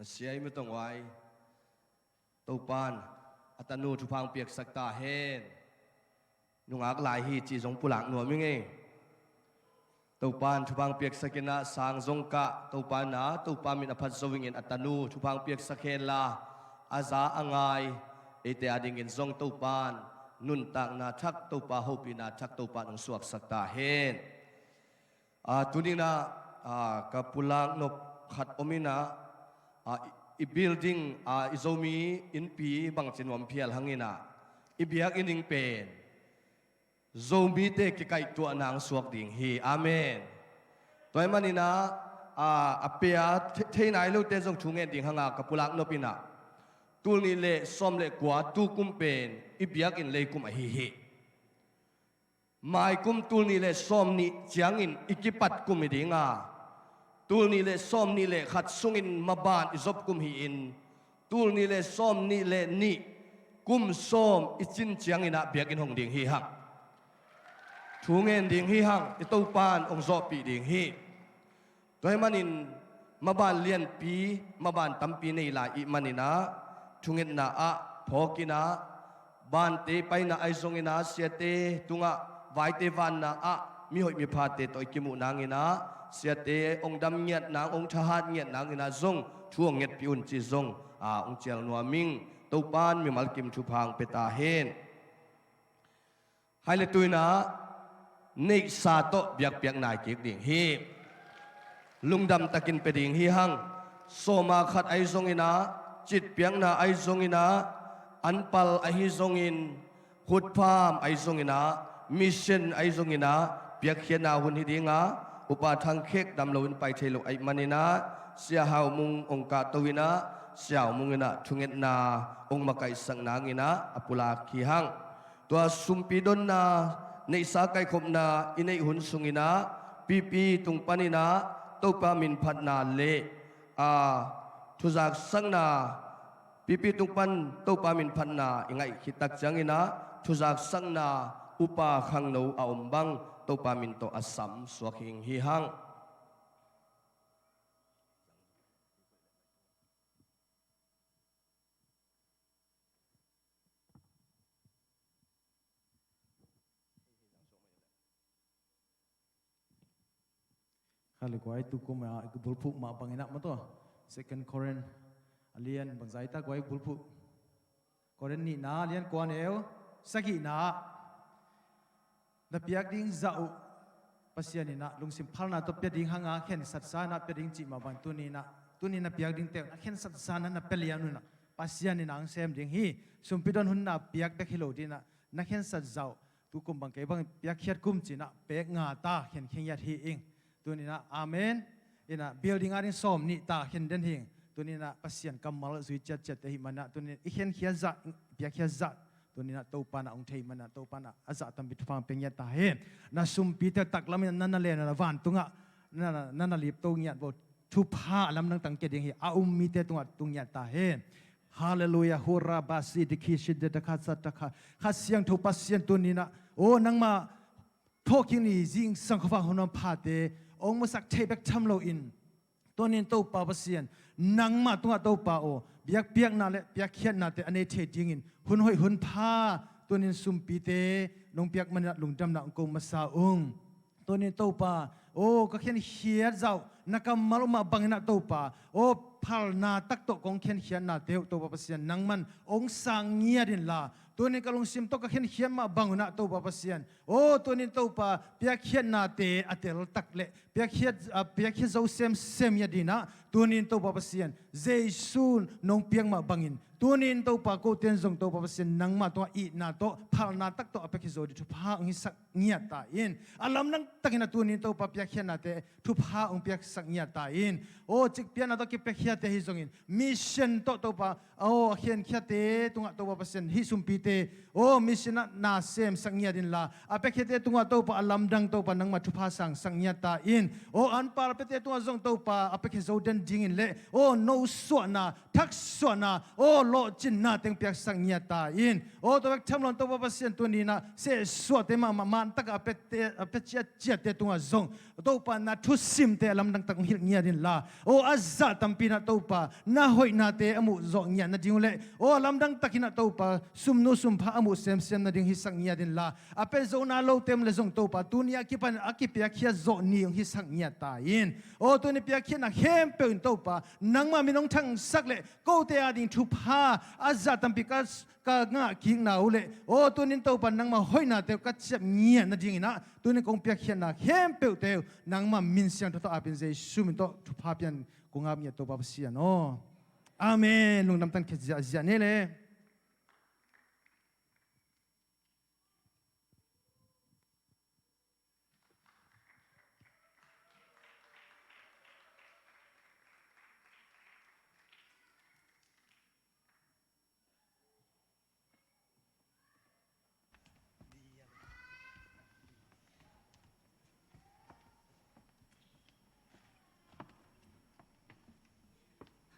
มันเสียไม่ต้องไว้เต้าปานอัตนูทุพังเปียกสักตาเฮนนุงอักลายฮีจีจงปุหลังหนัวมิงเอเต้าปานทุพังเปียกสักนะสางจงกะเต้าปานนะเต้าปานมินอภัสสวิงเงินอัตนูทุพังเปียกสักเฮนลาอาซาอังไงเอเตอดิงเงินจงเต้าปานนุนตักนาทักเต้าปาฮูปีนาทักเต้าปานองสวกสักตาเฮนตุนินะกับปุหลังนบขัดอมินะi building izomi in pi bang chinwam phial hangina i biak in ing pen zombie te ki kai tu anang suak ding hi amen toy manina apia theinai lo te jong thungen ding hanga kapulak no pina tul ni le som le kwa tu kum pen i biak in le kum a hi hi mai kum tul ni le som ni chiang in ikipat kum idinga tul ni le som ni le khat sungin maban izop kum hi in tul ni le som ni le ni kum som ichin chiang ina biakin hong ding hi hang thungen ding hi hang i to pan ong zo pi ding hi toy manin maban lian pi maban tampi nei la i manina thungen na a phokina ban te paina ai zongina siate tunga vai te van na a mi hoi mi pha te toy kimu nangina sia te ong dam nyat nang ong thahat nyat nang ina zong thuang nyat piun chi zong ong chel nuwa ming to pan mi malkim thu phang peta hen hai le tuina nei sa to biak piak nai kek ding hi lungdam takin pe ding hi hang soma khat ai zong ina chit piang na ai zong ina anpal a hi zong in hut pham ai zong ina mission ai zong ina piak khiana hun hi dinga upa thang khek dam loin pai thelo ai manina sia hau mung ong ka towina siaw mungina thunget na ong makai sang nangina apula khi hang to sumpi don na nei sa kai khop na inei hun sungina pipi tung panina topa min phat na le thuzak sang na pipi tung pan topa min phat na ingai khitak changina thuzak sang na upa khang no a ombang topa min to asam swaking hi hang kali kuai tu ko ma bulpu ma bangina ma to second Korean alian bangzai ta kuai bulpu Korean ni na alian kwan eo sagi na da piak ding zau pasian ni na lungsim phalna to pe ding hanga khen sat sa na pe ding chi ma bang tu ni na piak ding te na khen sat sa na pelian nu na pasian ni nang sem ding hi sumpidon hun na piak be khilo di na khen sat zau tu kum bang ke bang piak khiat kum chi na pe nga ta khen khen yat hi ingตัวนี้นะอาเมนอินะ building อะไรซ้อมนี่ตาเห็นเด่นหิงตัวนี้นะปัสยันกำมัลสุยจัดจัดแต่หิมันนะตัวนี้อีเห็นเขียนจัดเปียกเขียนจัดตัวนี้นะตัวปานะองเทมันนะตัวปานะอาจัดทำบิดฟังเป็นยันตาเห็นนะซุมปีเตตักลำนั้นนั่นเลนนะวันตุงะนั่นลีบตัวเงียบบอกทุพาลำนั่งตั้งเกดิงหิอามีเตตุงะตุงยันตาเห็นฮาเลลูยาฮูราบาสิดิคิชิดเดตะคัดสัตตะคัดขัดเสียงทุปัสยันตัวนี้นะโอ้นังมาพวกที่นี่จิงสังขฟังหุ่นพาเตองมาสักเทปทำโลอินตัวนี้ตัวป่าเสียนนังมาตัวตัวป่าโอเบียกเปียกนาเลเบียกเขียนนาเตอันนี้เทจิงินหุ่นห้อยหุ่นผ้าตัวนี้ซุมปีเตลงเปียกมันลุงจำนักกงมาสาองตัวนี้ตัวป่าโอ้ก็เขียนเขียนเจ้านักมาลมาบังนักตัวป่าโอ้พัลนาตักโตกงเขียนเขียนนาเตวตัวป่าเสียนนังมันองสังเงียดินลาตัวนี้ก็ลงซิมตัวก็เขียนเขียนมาบังนักตัวป่าเสียนโอ้ตัวนี้ตัวป่าเปียกเขียนนาเตอเตลตักเละเปียกเขียนเจ้าเซมยาดีนะตัวนี้ตัวป่าเสียนเจสูนนงเปียงมาบังอินตัวนี้ตัวป่าโกเตนจงตัวป่าเสียนนังมาตัวอีนาโตพัลนาตักโตอเปกิโซดิทุพาองสักเงียตาอินอารมณ์นังตักินาตัวนี้ตัวป่าเปียกเขียนนาเตทุพาองเปียกสักเงียตาอินโอ้จิกเปียนาโตกิเปียกเขียนเตฮิจงอินมิชชั่นโตตัวป่าโอ้เขียนเขียนเตตัวป่าเสียนฮิซุมปีเตโอ้มิชชั่นนาเซมสักเงียดินลาอเปกิเตตัวตัวป่าอารมณ์ดังตัวป่านังมาทุพาสังสักเงียตาอินโอ้อันปาเปเตตัวจงตัวป่าอเปกิโซเดน ดิงอินเล่โอ้โนส่วนน่ะทักส่วนน่ะโอ้โลจินน่ะเต็งเปียกสังเงียตาอินโอ้ตัวเอกทำลอนตัวภาษาตัวนี้น่ะเสส่วนเต็มมันตักอเป็ดเจียเตตัวจงตัวปาน่ะทุสิมเตลำดังตักหิเงียดินลาโอ้อาซาตัมปีน่ะตัวปาน่าหอยน่ะเตอมุจงเงียน่ะดิงเล่โอ้ลำดังตักหิน่ะตัวปาซุมโนซุมพาอมุเซมน่ะดิงหิสังเงียดินลาอเป็ดโซน่าโลเต็มเลยจงตัวปาตัวนี้กิปันกิเปียกเขียจงนี่หิสังเงียตาอินโอ้ตัวนี้เปียกเขียน่ะเข้มเป็นตัวปานังมามีน้องทั้งสักเล่กูเตอดิ่งทุพาอาซาตัมปีก็ง่ากิงน่าอุเล่โอ้ตัวนี้ตัวปานังมาหอยน่ะเตวก็เจ็บเงียน่ะดิงนะตัวนี้คงเปียกเขียน่ะเข้มเป็นเตวนังมามินเสียงตัวอาเป็นเจสุมินตัวทุพาเปียนคงอามีตัวปาเสียนโอ้อาเมนลุงน้ำตันเขจิอาเนเล่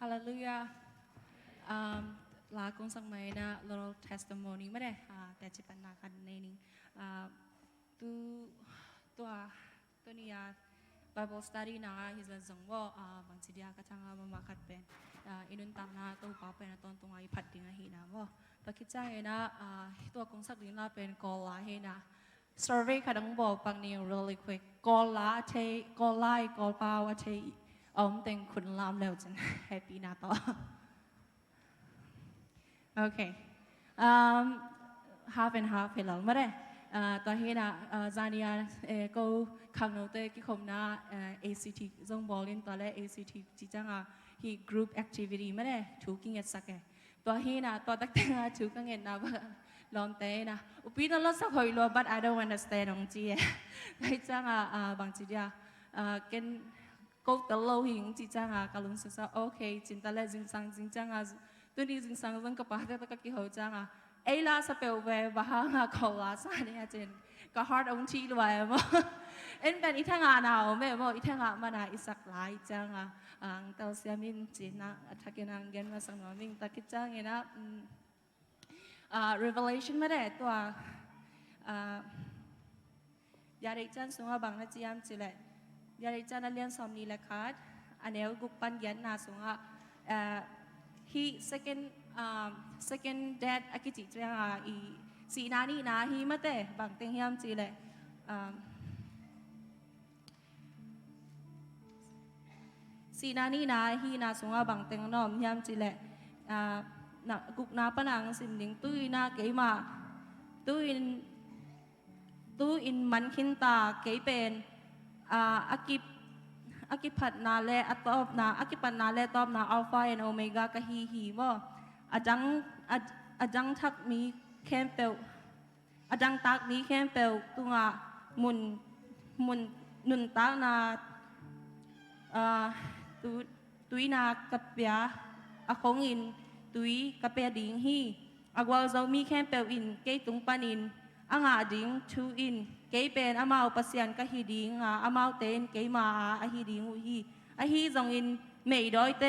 Hallelujah. La kung sang may na little testimony mo de te chipan na kan neni tu tu niya Bible study na his la zongwo bang sidia ka changa mamakat pen inuntang na to pa pen na ton tungai phat ding hina mo pakit chang na to kung sak din la pen call la hina survey kadang bo pang ni really quick call la te call lai call pa wa te tênคุณลามแล้วจัน happy นะต่อ okay half and half เหรอไม่ได้ตอนนี้นะจานีก็คำนวณที่คมนะ ACT จงบอกเล่นตอนแรก ACT จีจังที่ group activity ไม่ได้ถูกกินเงินสักแก่ตอนนี้นะตอนตั้งแต่ถูกกินเงินนะลองเต้นะอุปนิสัยสักหอยรัว but I don't understand น้องจีได้จังบางจีเดียกันก็ตลอดหิงจีจังกาลุนสุดโอเคจินตะเลจิงสังจิงจังตัวนี้จิงสังจังกับปะแต่ตะกี้เขาจังเอล่าสเปลเวบ้าเขาลาซาเนี่ยจินก็ hard on ที่ด้วยมั้งเอ็นเป็นอีทั้งงานเอาไม่บอกอีทั้งงานมันอีสักหลายจังเตาเสียมินจีนะทักกินังเกนมาสังนมิงตะกี้จังเนี่ยนะ revelation ไม่ได้ตัวยาดิจันสุงบางนาจียมจิเลยาริจานัเลียนสอมนีละคัดอันนี้กุปันยันนาสงะhe second dad อากิจิเจ้าอีสีนานี่นะฮีมาเตะบางเต็งยามจีเลยสีนานี่นะฮีนาสงะบางเต็งน้อมยามจีเลยนักกุกนาปนังสิมดิงตุ้ยนาเกยมาตุ้ยมันขินตาเกยเป็นอากิพัดนาเลอตอบนาอากิพัดนาเลตอบนาอัลฟาแอนด์โอเมก้ากะฮีว่าอาจังทักมีแคมเปลอาจังตักมีแคมเปลตัวมุนนุนตานาตุยนากะเปียอาคงอินตุยกะเปียดิงฮีอากวาเจ้ามีแคมเปลอินเกยตุงปานินอ่างดิงทูอินเกยเป็นอามาอุปเสียนกะฮีดิงอามาเตนเกยมาอาฮีดิงอุฮีอาฮีจงอินไม่ดอยเต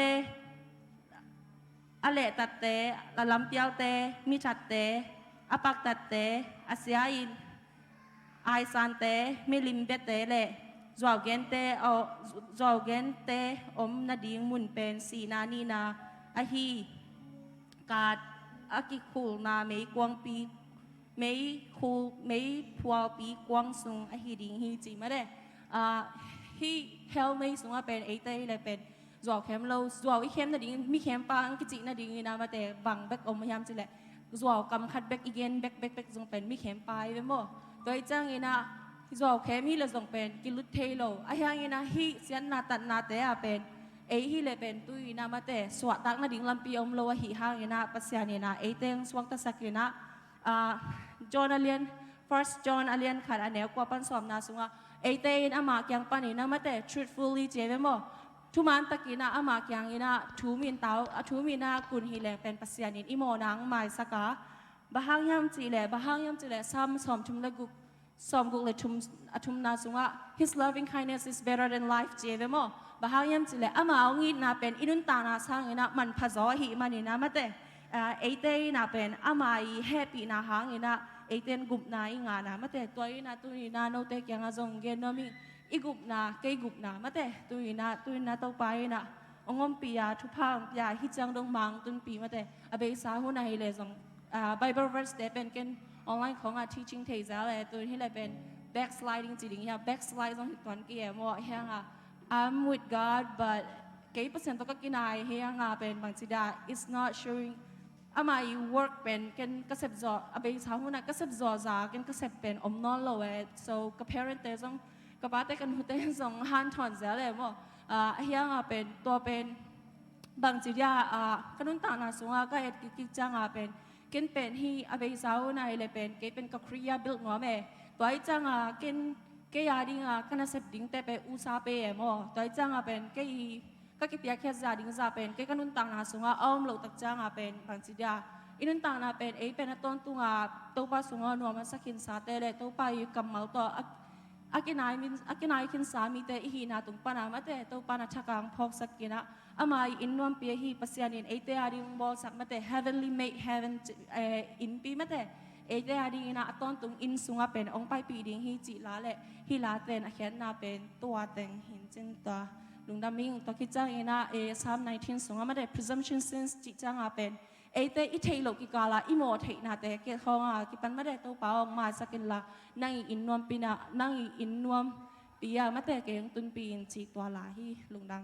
อาเลตัดเตละลำเปียวเตมีชัดเตอาปักตัดเตอาเสียอินไอซันเตมีลิมเบเตเลจวาวเกนเตเอาจวาวเกนเตอมนาดิงมุนเป็นสีนานีนาอาฮีกาดอากิคูลนาไม่กวางปีไม่คูไม่พัวปีกวางซุงอาฮีดิงฮีจีมาเด้ฮีเฮลไม่ซุงว่าเป็นเอเต้เลยเป็นจวบเข้มเราจวบอีเข้มนาดิงมีเข้มปังกิจินาดิงนะมาแต่บังแบกอมยามจีแหละจวบกำคัดแบกอีเกนแบกซุงเป็นมีเข้มปลายเป็นบ่โดยจังเงินะจวบเข้มฮีเลยซุงเป็นกิลุเทโลอายังเงินะฮีเสียนนาตัดนาเตะเป็นเอฮีเลยเป็นตุยนามาแต่สวัสดักนาดิงลำปีอมโลฮีห่างเงินะปัสยานีนะเอเต้งสวักตะสักเงินะจอห์นอาเลียน first John อาเลียนขัดอันเนี้ยกว่าปันสอมนาสุงะเอเตนอามาเกียงปันนี่นะมาแต่ truthfully เจเวมอทุมันตะกี้นะอามาเกียงนี่นะทูมินเตาทูมินากุนฮีแลเป็นปัสยานินอิโมนังหมายสักกะบะฮังยามจีแลบะฮังยามจีแลซ้ำสอมชุมละกุก som guk le atum na sunga his loving kindness is better than life je ve mo bahayam chile ama ngi na pen inun ta na sang ina man phazo hi manina mate ate na pen ama I happy na hang ina aten gup na nga na mate toy na tu na no te kyang azong gen no mi igup na kay gup na mate tu na to pai na ongom pia thu phang pia hi chang dong mang tun pi mate abe sa hu na hi le zong Bible verse te pen ken online ของ teaching เทซาเลยตัวที่เลยเป็น backsliding จริงๆ backslide ตรงที่ก่อนเกี่ยมว่าเฮียงI'm with God but กี่เปอร์เซ็นต์ตัวก็กินไอเฮียงเป็นบางทีได้ it's not showing อามา work เป็นกันก็เสพจออาไปสาวหุ่นก็เสพจอจากันก็เสพเป็นอมนอนเลย so กับ parent เตส่งกับป้าเตกันหุ่นเตส่งหันถอนเสียเลยว่าเฮียงเป็นตัวเป็นบางทีได้ขนุนต่างนาสูงก็เอ็ดกิจจังเป็นกินเป็นที่อาเบสาวในเลยเป็นเกเป็นกับครียาบิลงัวแม่ตัวไอ้จังกินเกียาดิ้งคณะเสพดิ้งแต่เป็นอุซาเปย์มั่วตัวไอ้จังเป็นเกียก็เกียแค่จะดิ้งซาเป็นเกียกันนุ่นต่างนาสูงอ้อมโลตักจังเป็นบางสิดาอินุ่นต่างนาเป็นเป็นต้นตุงตัวป้าสูงนัวมันสักขินซาเตเลยตัวป้าอยู่กำเมาตัวอากินายขินสามีแต่อีนาตุงปานามาแต่ตัวปานาชักางพอกสักกินะอามาอินนวมเปียฮีปัสยานินเอเตอาดิงบอลสักมาแต่ heavenly made heaven อินปีมาแต่เอเตอาดิงนะตอนตุงอินสุงเป็นองไปปีดิงฮีจิลาเลฮีลาเตนอาเขียนนาเป็นตัวเต็งหินจินตัวลุงดามิงตัวคิดจังนะPsalm 19สุงมาแต่ presumption sins จิจังเป็นเอเตอิเทโลกิกาลาอิโมเทนาแต่เกี่ยวข้องกิปันมาแต่ตัวเปล่ามาสักกินละนั่งอินนวมปีนะนั่งอินนวมปียมาแต่เกี่ยงตุนปีนจิตัวลาฮีลุงดัง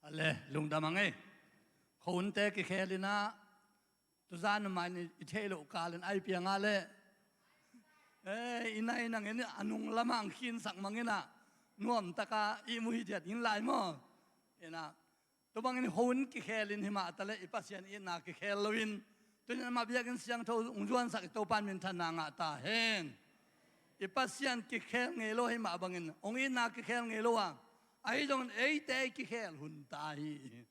Ale, lung damang eh. Kaunte ki khelina, tuzan naman itelo kalan ay piyangale. Inay nang ini anong lamang kinsak mangina. Nuam taka imuhidiat inlay mo. Ina, tubang ini kaun ki khelin hima atale ipasyan ina ki khelawin. Tunya mabiyagin siyang ungjuan sak itopan mintan na nga tahen. Ipasyan ki khel ngelo hima abangin. Ong ina ki khel ngelo ang. Ay dong ay te ki khel huntahi.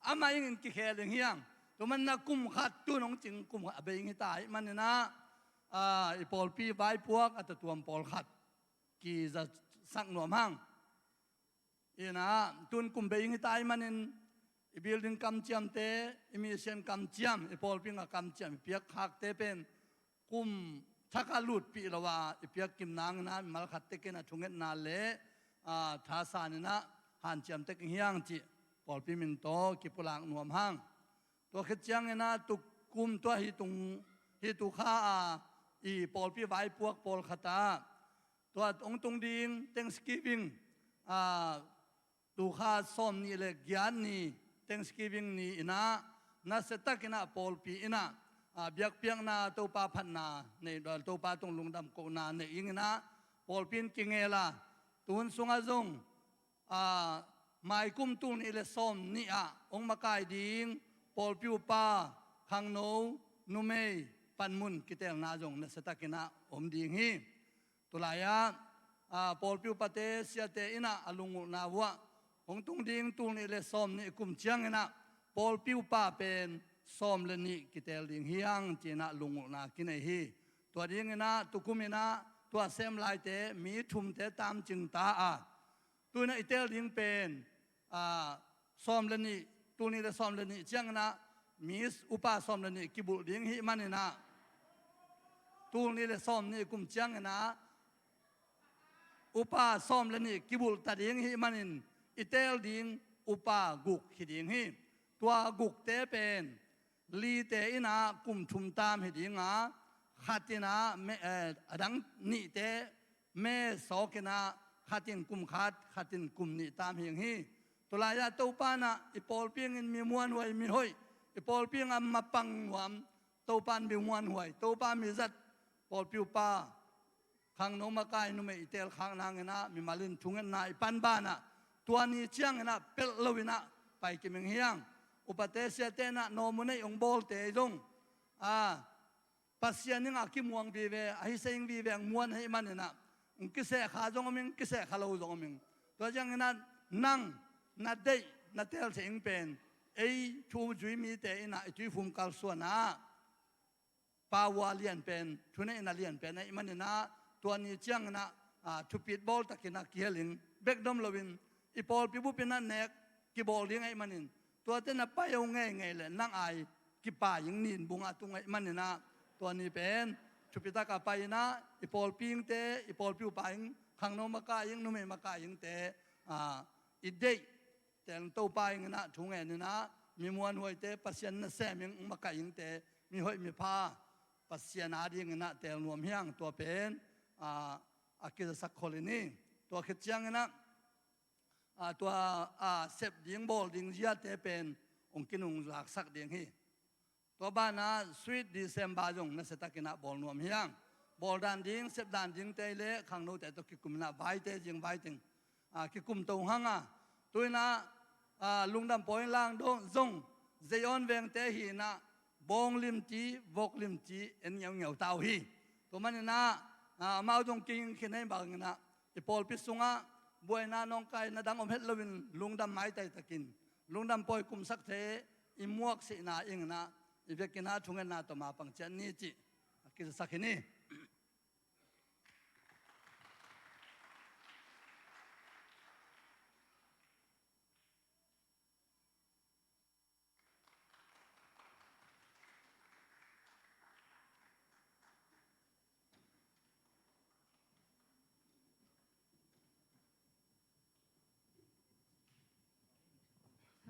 Ama ingin ki khel hiyang. Tuman na kumkhat tu nong jing kumkhat abay ngitay man na ipol pi bai puak at tuam pol khat ki za sak nuam hang. Ina tun kumbay ngitay manin i-building kam chiam te emission kam chiam ipol pi nga kam chiam piak hak te pen kum thakalut pi lawa ipiak kim nang na mal khat te ken athunget na le tha san na han chiam te hiang chi pol pi min to ki pulang nuam hang to khit chiang na tu kum to hi tu kha i pol pi vai puak pol khata to ong tung ding thanksgiving tu kha som ni le gyan ni thanksgiving ni ina na setak ina pol pi ina biak piang na to pa phan na ne dal to pa tung lungdam ko na ne ingina pol pin kingela tun sunga zong mai kum tun ile som ni ong makai ding pol piu pa khang no nu mei pan mun kitel na zong na setak ina om ding hi tulaya pol piu pate sia te ina alungu na wa ong tung ding tung ile som ni kum chiang ina pol piu pa pen som le ni kitel ding hiang china lungu na kinai hi to ding ina tukumina to sem lai te mi thum te tam ching ta tu na itel ding pen som le ni tu ni le som le ni chiang na mis upa som le ni kibul ding hi manina tu ni le som ni kum chiang na upa som le ni kibul ta ding hi manin itel ding upa guk hi ding hi tua guk te pen li te ina kum thum tam hi dinga khatina me adang ni te me sokina khatin kum khatin kum ni tam hi hi tulaya to pa na ipol ping in mi muan hoi mi hoi ipol ping am mapang wam to pan bi muan hoi to pa mi zat pol piu pa khang no makai nu me itel khang nang na mi malin thungen na ipan ba na tua ni chiang na pel lowina pai ki meng hiang upatesia te na no munai ong bol te dong pasian ning akim muang bi ve ai seng bi ve muan hai man na ong kise kha jong ming kise khalo jong ming to jang na nang na dei na tel seng pen ei thu jui mi te na tui fum kal so na pa wa lian pen thune na lian pen ai man na tua ni chiang na thu pit bol takina kieling bekdom lovin ipol pibu pina nek ki bol ding ai manin tua te na pa yo ngai le nang ai ki pa ying nin bunga tung ai manina tua ni pen chupita ka pa ina ipol ping te ipol piu pa ying khang no maka ying nu me maka ying te idei teng to pa ying na thung ai ni na mi muan hoi te pasien na se ming maka ying te mi hoi mi pha pasien a ding na tel nuam hiang tua pen akil sak kholini tua khit chiang naตัวเสพดิ้งบอลดิ้งเจียเตเป็นองค์กินุงหลักสักดิ้งฮีตัวบ้านนะสวีทดีเซมบาจงนั่นเสตกินะบอลนวมเฮียงบอลดันดิ้งเสพดันดิ้งเตเล่ขังโนแต่ตัวกิกุมนะใบเตจิงใบติงกิกุมตรงหังตัวนะลุงดำปอยล่างดงจงเจียนเวงเตหีนะบงลิมจีวกลิมจีเอ็นเหนียวเต้าฮีตัวมันนะมาจงกินขึ้นให้บางนะอีปอลพิสุงบัวนาน้องไก่นาดังอมเฮ็ดลวินลุงดำไม้ไตตะกินลุงดำปอยกุมสักเทอิมวกสินาอิงนะอีเวกินาทุงเงินนาตัวมาปังเจนนี่จิกิจสักนี่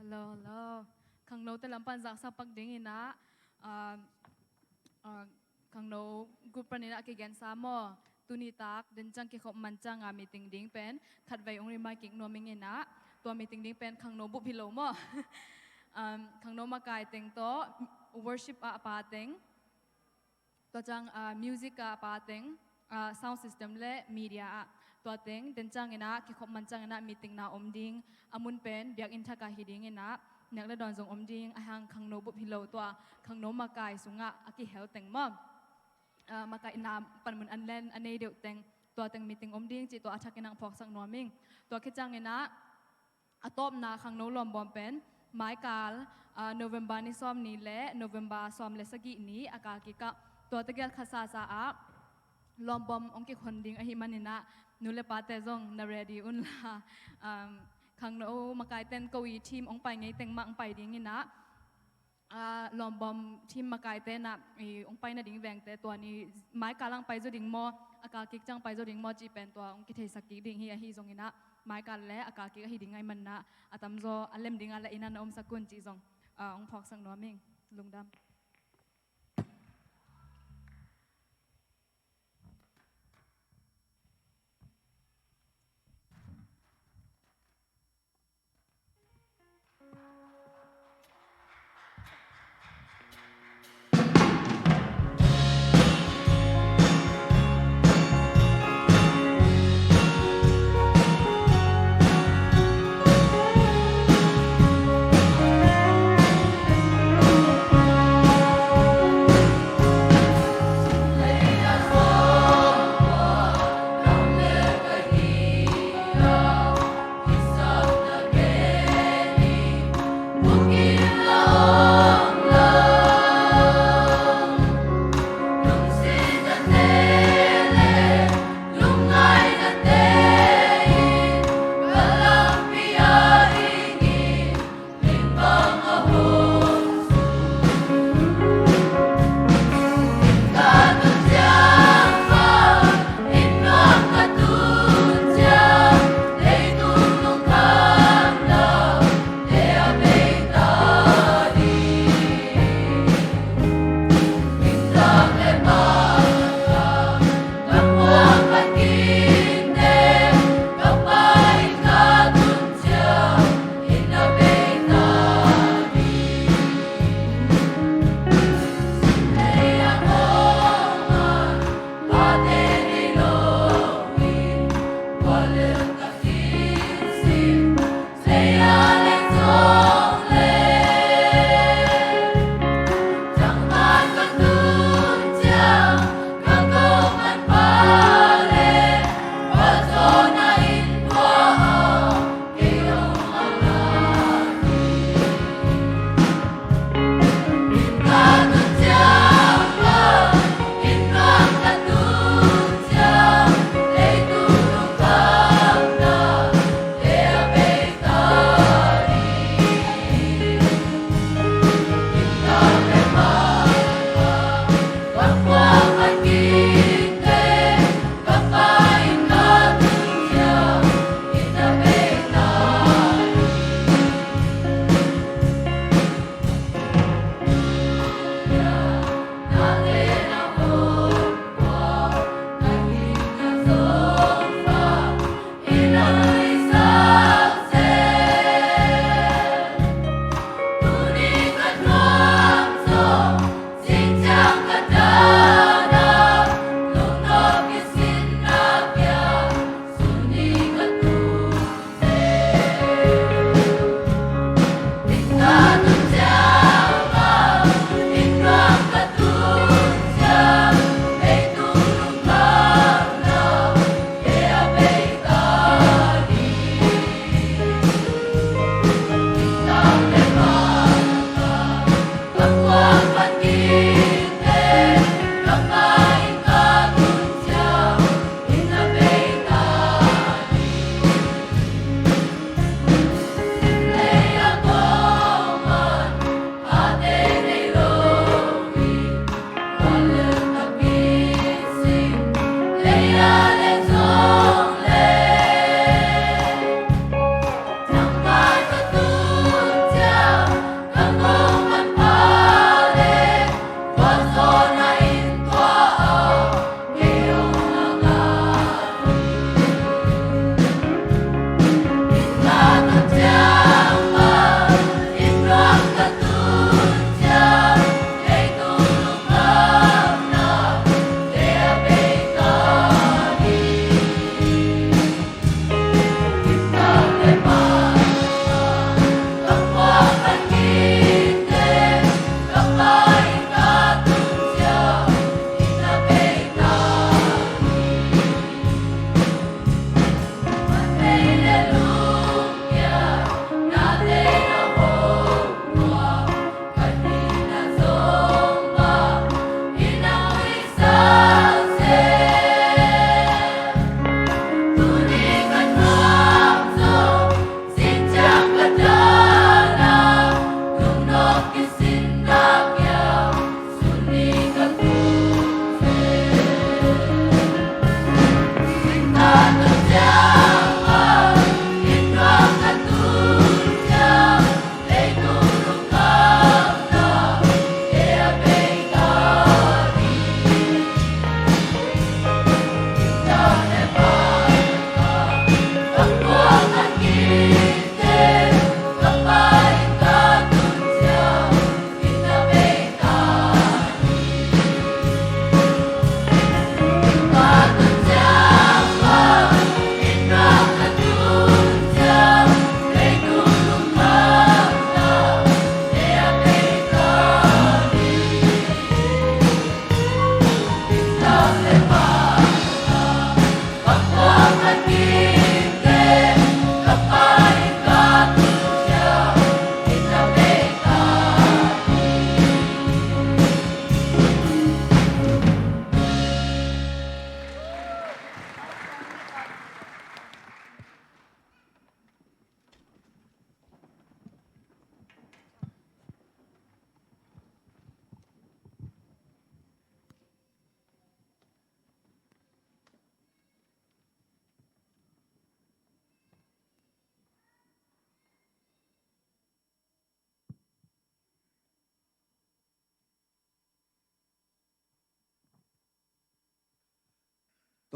Hello. Kang no te lampan zak sa pagdingin na. Kang no group nila kigen samo. Tunitak dan jang ki khop mancang meeting ding pen khat vai ong rimai kik no mingin na. ตัวมีติงดิ้งเป็นขังโนบุพิโลมอ ขังโนมากายเต็งโต worship อาปาเต็งตัวจังmusic อาปาเต็งsound system และ media ตัวเต็งเดินจังเงินะคิดขบมันจังเงินะมีติงนาอมดิ้งอามุนเป็นเบียกอินทักกาฮิดิ้งเงินะนักละดอนจงอมดิ้งอาหังขังโนบุพิโลตัวขังโนมากายสุงะอากิเฮลเต็งมอมากายนาปันมุนอันเล่นอันเนเดียวเต็งตัวเต็งมีติงอมดิ้งจีตัวอาชักกินังพอกสังนัวมิงตัวคิดจังเงินะอาตบนาขังโนลอมบอมเป็นไม้กาลโนเวมบานี่ซ้อมนี้และโนเวมบาซ้อมเลสกี้นี้อากากิกะตัวตะเกียบคาซาซาอาลอมบอมองกิคนดิ้งอหิมันนินะนูเลปาเตจงนาเรดีอุนลาขังโนมากายเต้นกวีทีมองไปไงเต็งมังไปดิ้งนี่นะลอมบอมทีมมากายเต้นนะองไปน่ะดิ้งแวงแต่ตัวนี้ไม้กาลังไปจดิ้งมออากากิกจังไปจดิ้งมอจีเป็นตัวองกิเทสกิดิ้งเฮียฮีจงนี่นะไม้กันและอากากิกฮีดิ้งไงมันนะอาตมโซอัลเลมดิ้งอะไรอินันอมสกุลจีจงองพอกสังนัวมิงลุงดำ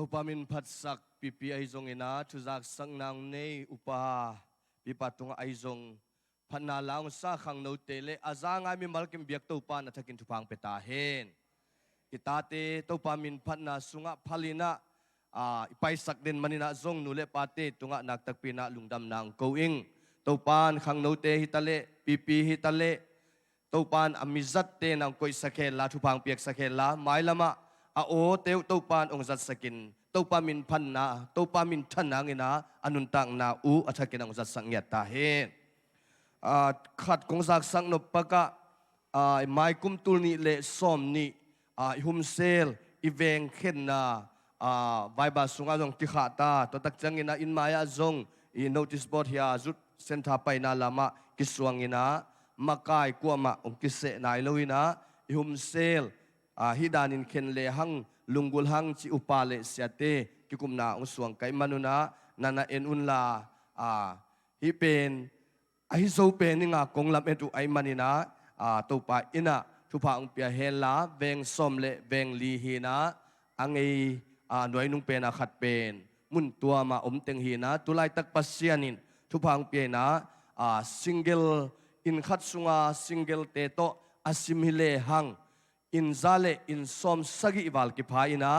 ตัวปามินพัดสักปีปีไอจงเอนะทุจักสังนางเนอุปาปีปัตุงไอจงพันนาลางซาขังโนเตเลอาจางไอมีมัลกิมเบียกตัวปานัทกินทุพังเปตาเฮนอิตาเตตัวปามินพันนาสุงะพลินะไปสักเดนมันนะจงนุเลปาเตตุงะนักตักปีนะลุงดำนางโกอิงตัวปานขังโนเตฮิตาเลปีปีฮิตาเลตัวปานอามิจัตเตนางโกยสักเคลาทุพังเปียกสักเคลาไม่ละมะอาโอเตวตัวปานองจัดสกินตัวปามินพันนาตัวปามินทันนางเนะอนุนตังนาอูอัฐกินองจัดสังเกตตาเฮนขัดกงสักสังนปะกะไม้กุมตุลนี่เลสอมนี่หุมเซลอีเวงเข็นนาไวบาสุงาจงติขาตาตัวตักจังเงินะอินมายาจงอีโนติสบอร์ดเฮียจุดเซนทาไปนาลามะกิสวงเงินะมากายกัวมะองกิเสนายลวินะหุมเซลฮิดานินเข็นเลหังลุงกุลหังจิอุปาเลเสียเตกิกุมนาองสวงไกมานุนะนานาเอ็นอุนลาฮิเป็นไอโซเป็นนี่งากงลำเอ็นตุไอมานินะตัวปาอินะทุพาองเปียเฮลาเวงสมเลเวงลีฮีนะอังไอหน่วยนุ่งเป็นขัดเป็นมุนตัวมาอมเต็งฮีนะตุไลตักปัสเซียนินทุพาองเปียนะซิงเกิลอินขัดสุงาซิงเกิลเตโตอาซิมิเลหังอินซาเลอินสมสกิวัลกิพาอินะ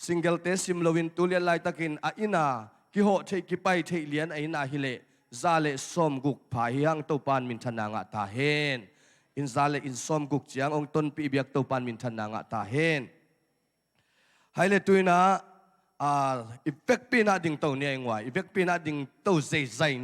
ซิงเกิลเตซิมโลวินตุเลียนไลตักินอินะกิโหเทกิไปเทเลียนไอนาฮิเลซาเลสมกุกพาฮิฮังตัวปานมินทนางะตาเฮนอินซาเลอินสมกุกเจียงองต้นปีเบียกตัวปานมินทนางะตาเฮนไฮเลตุยนะอีเฟกปีนาดิงตัวเนี่ยงวะอีเฟกปีนาดิงตัวใจใจเนี่ย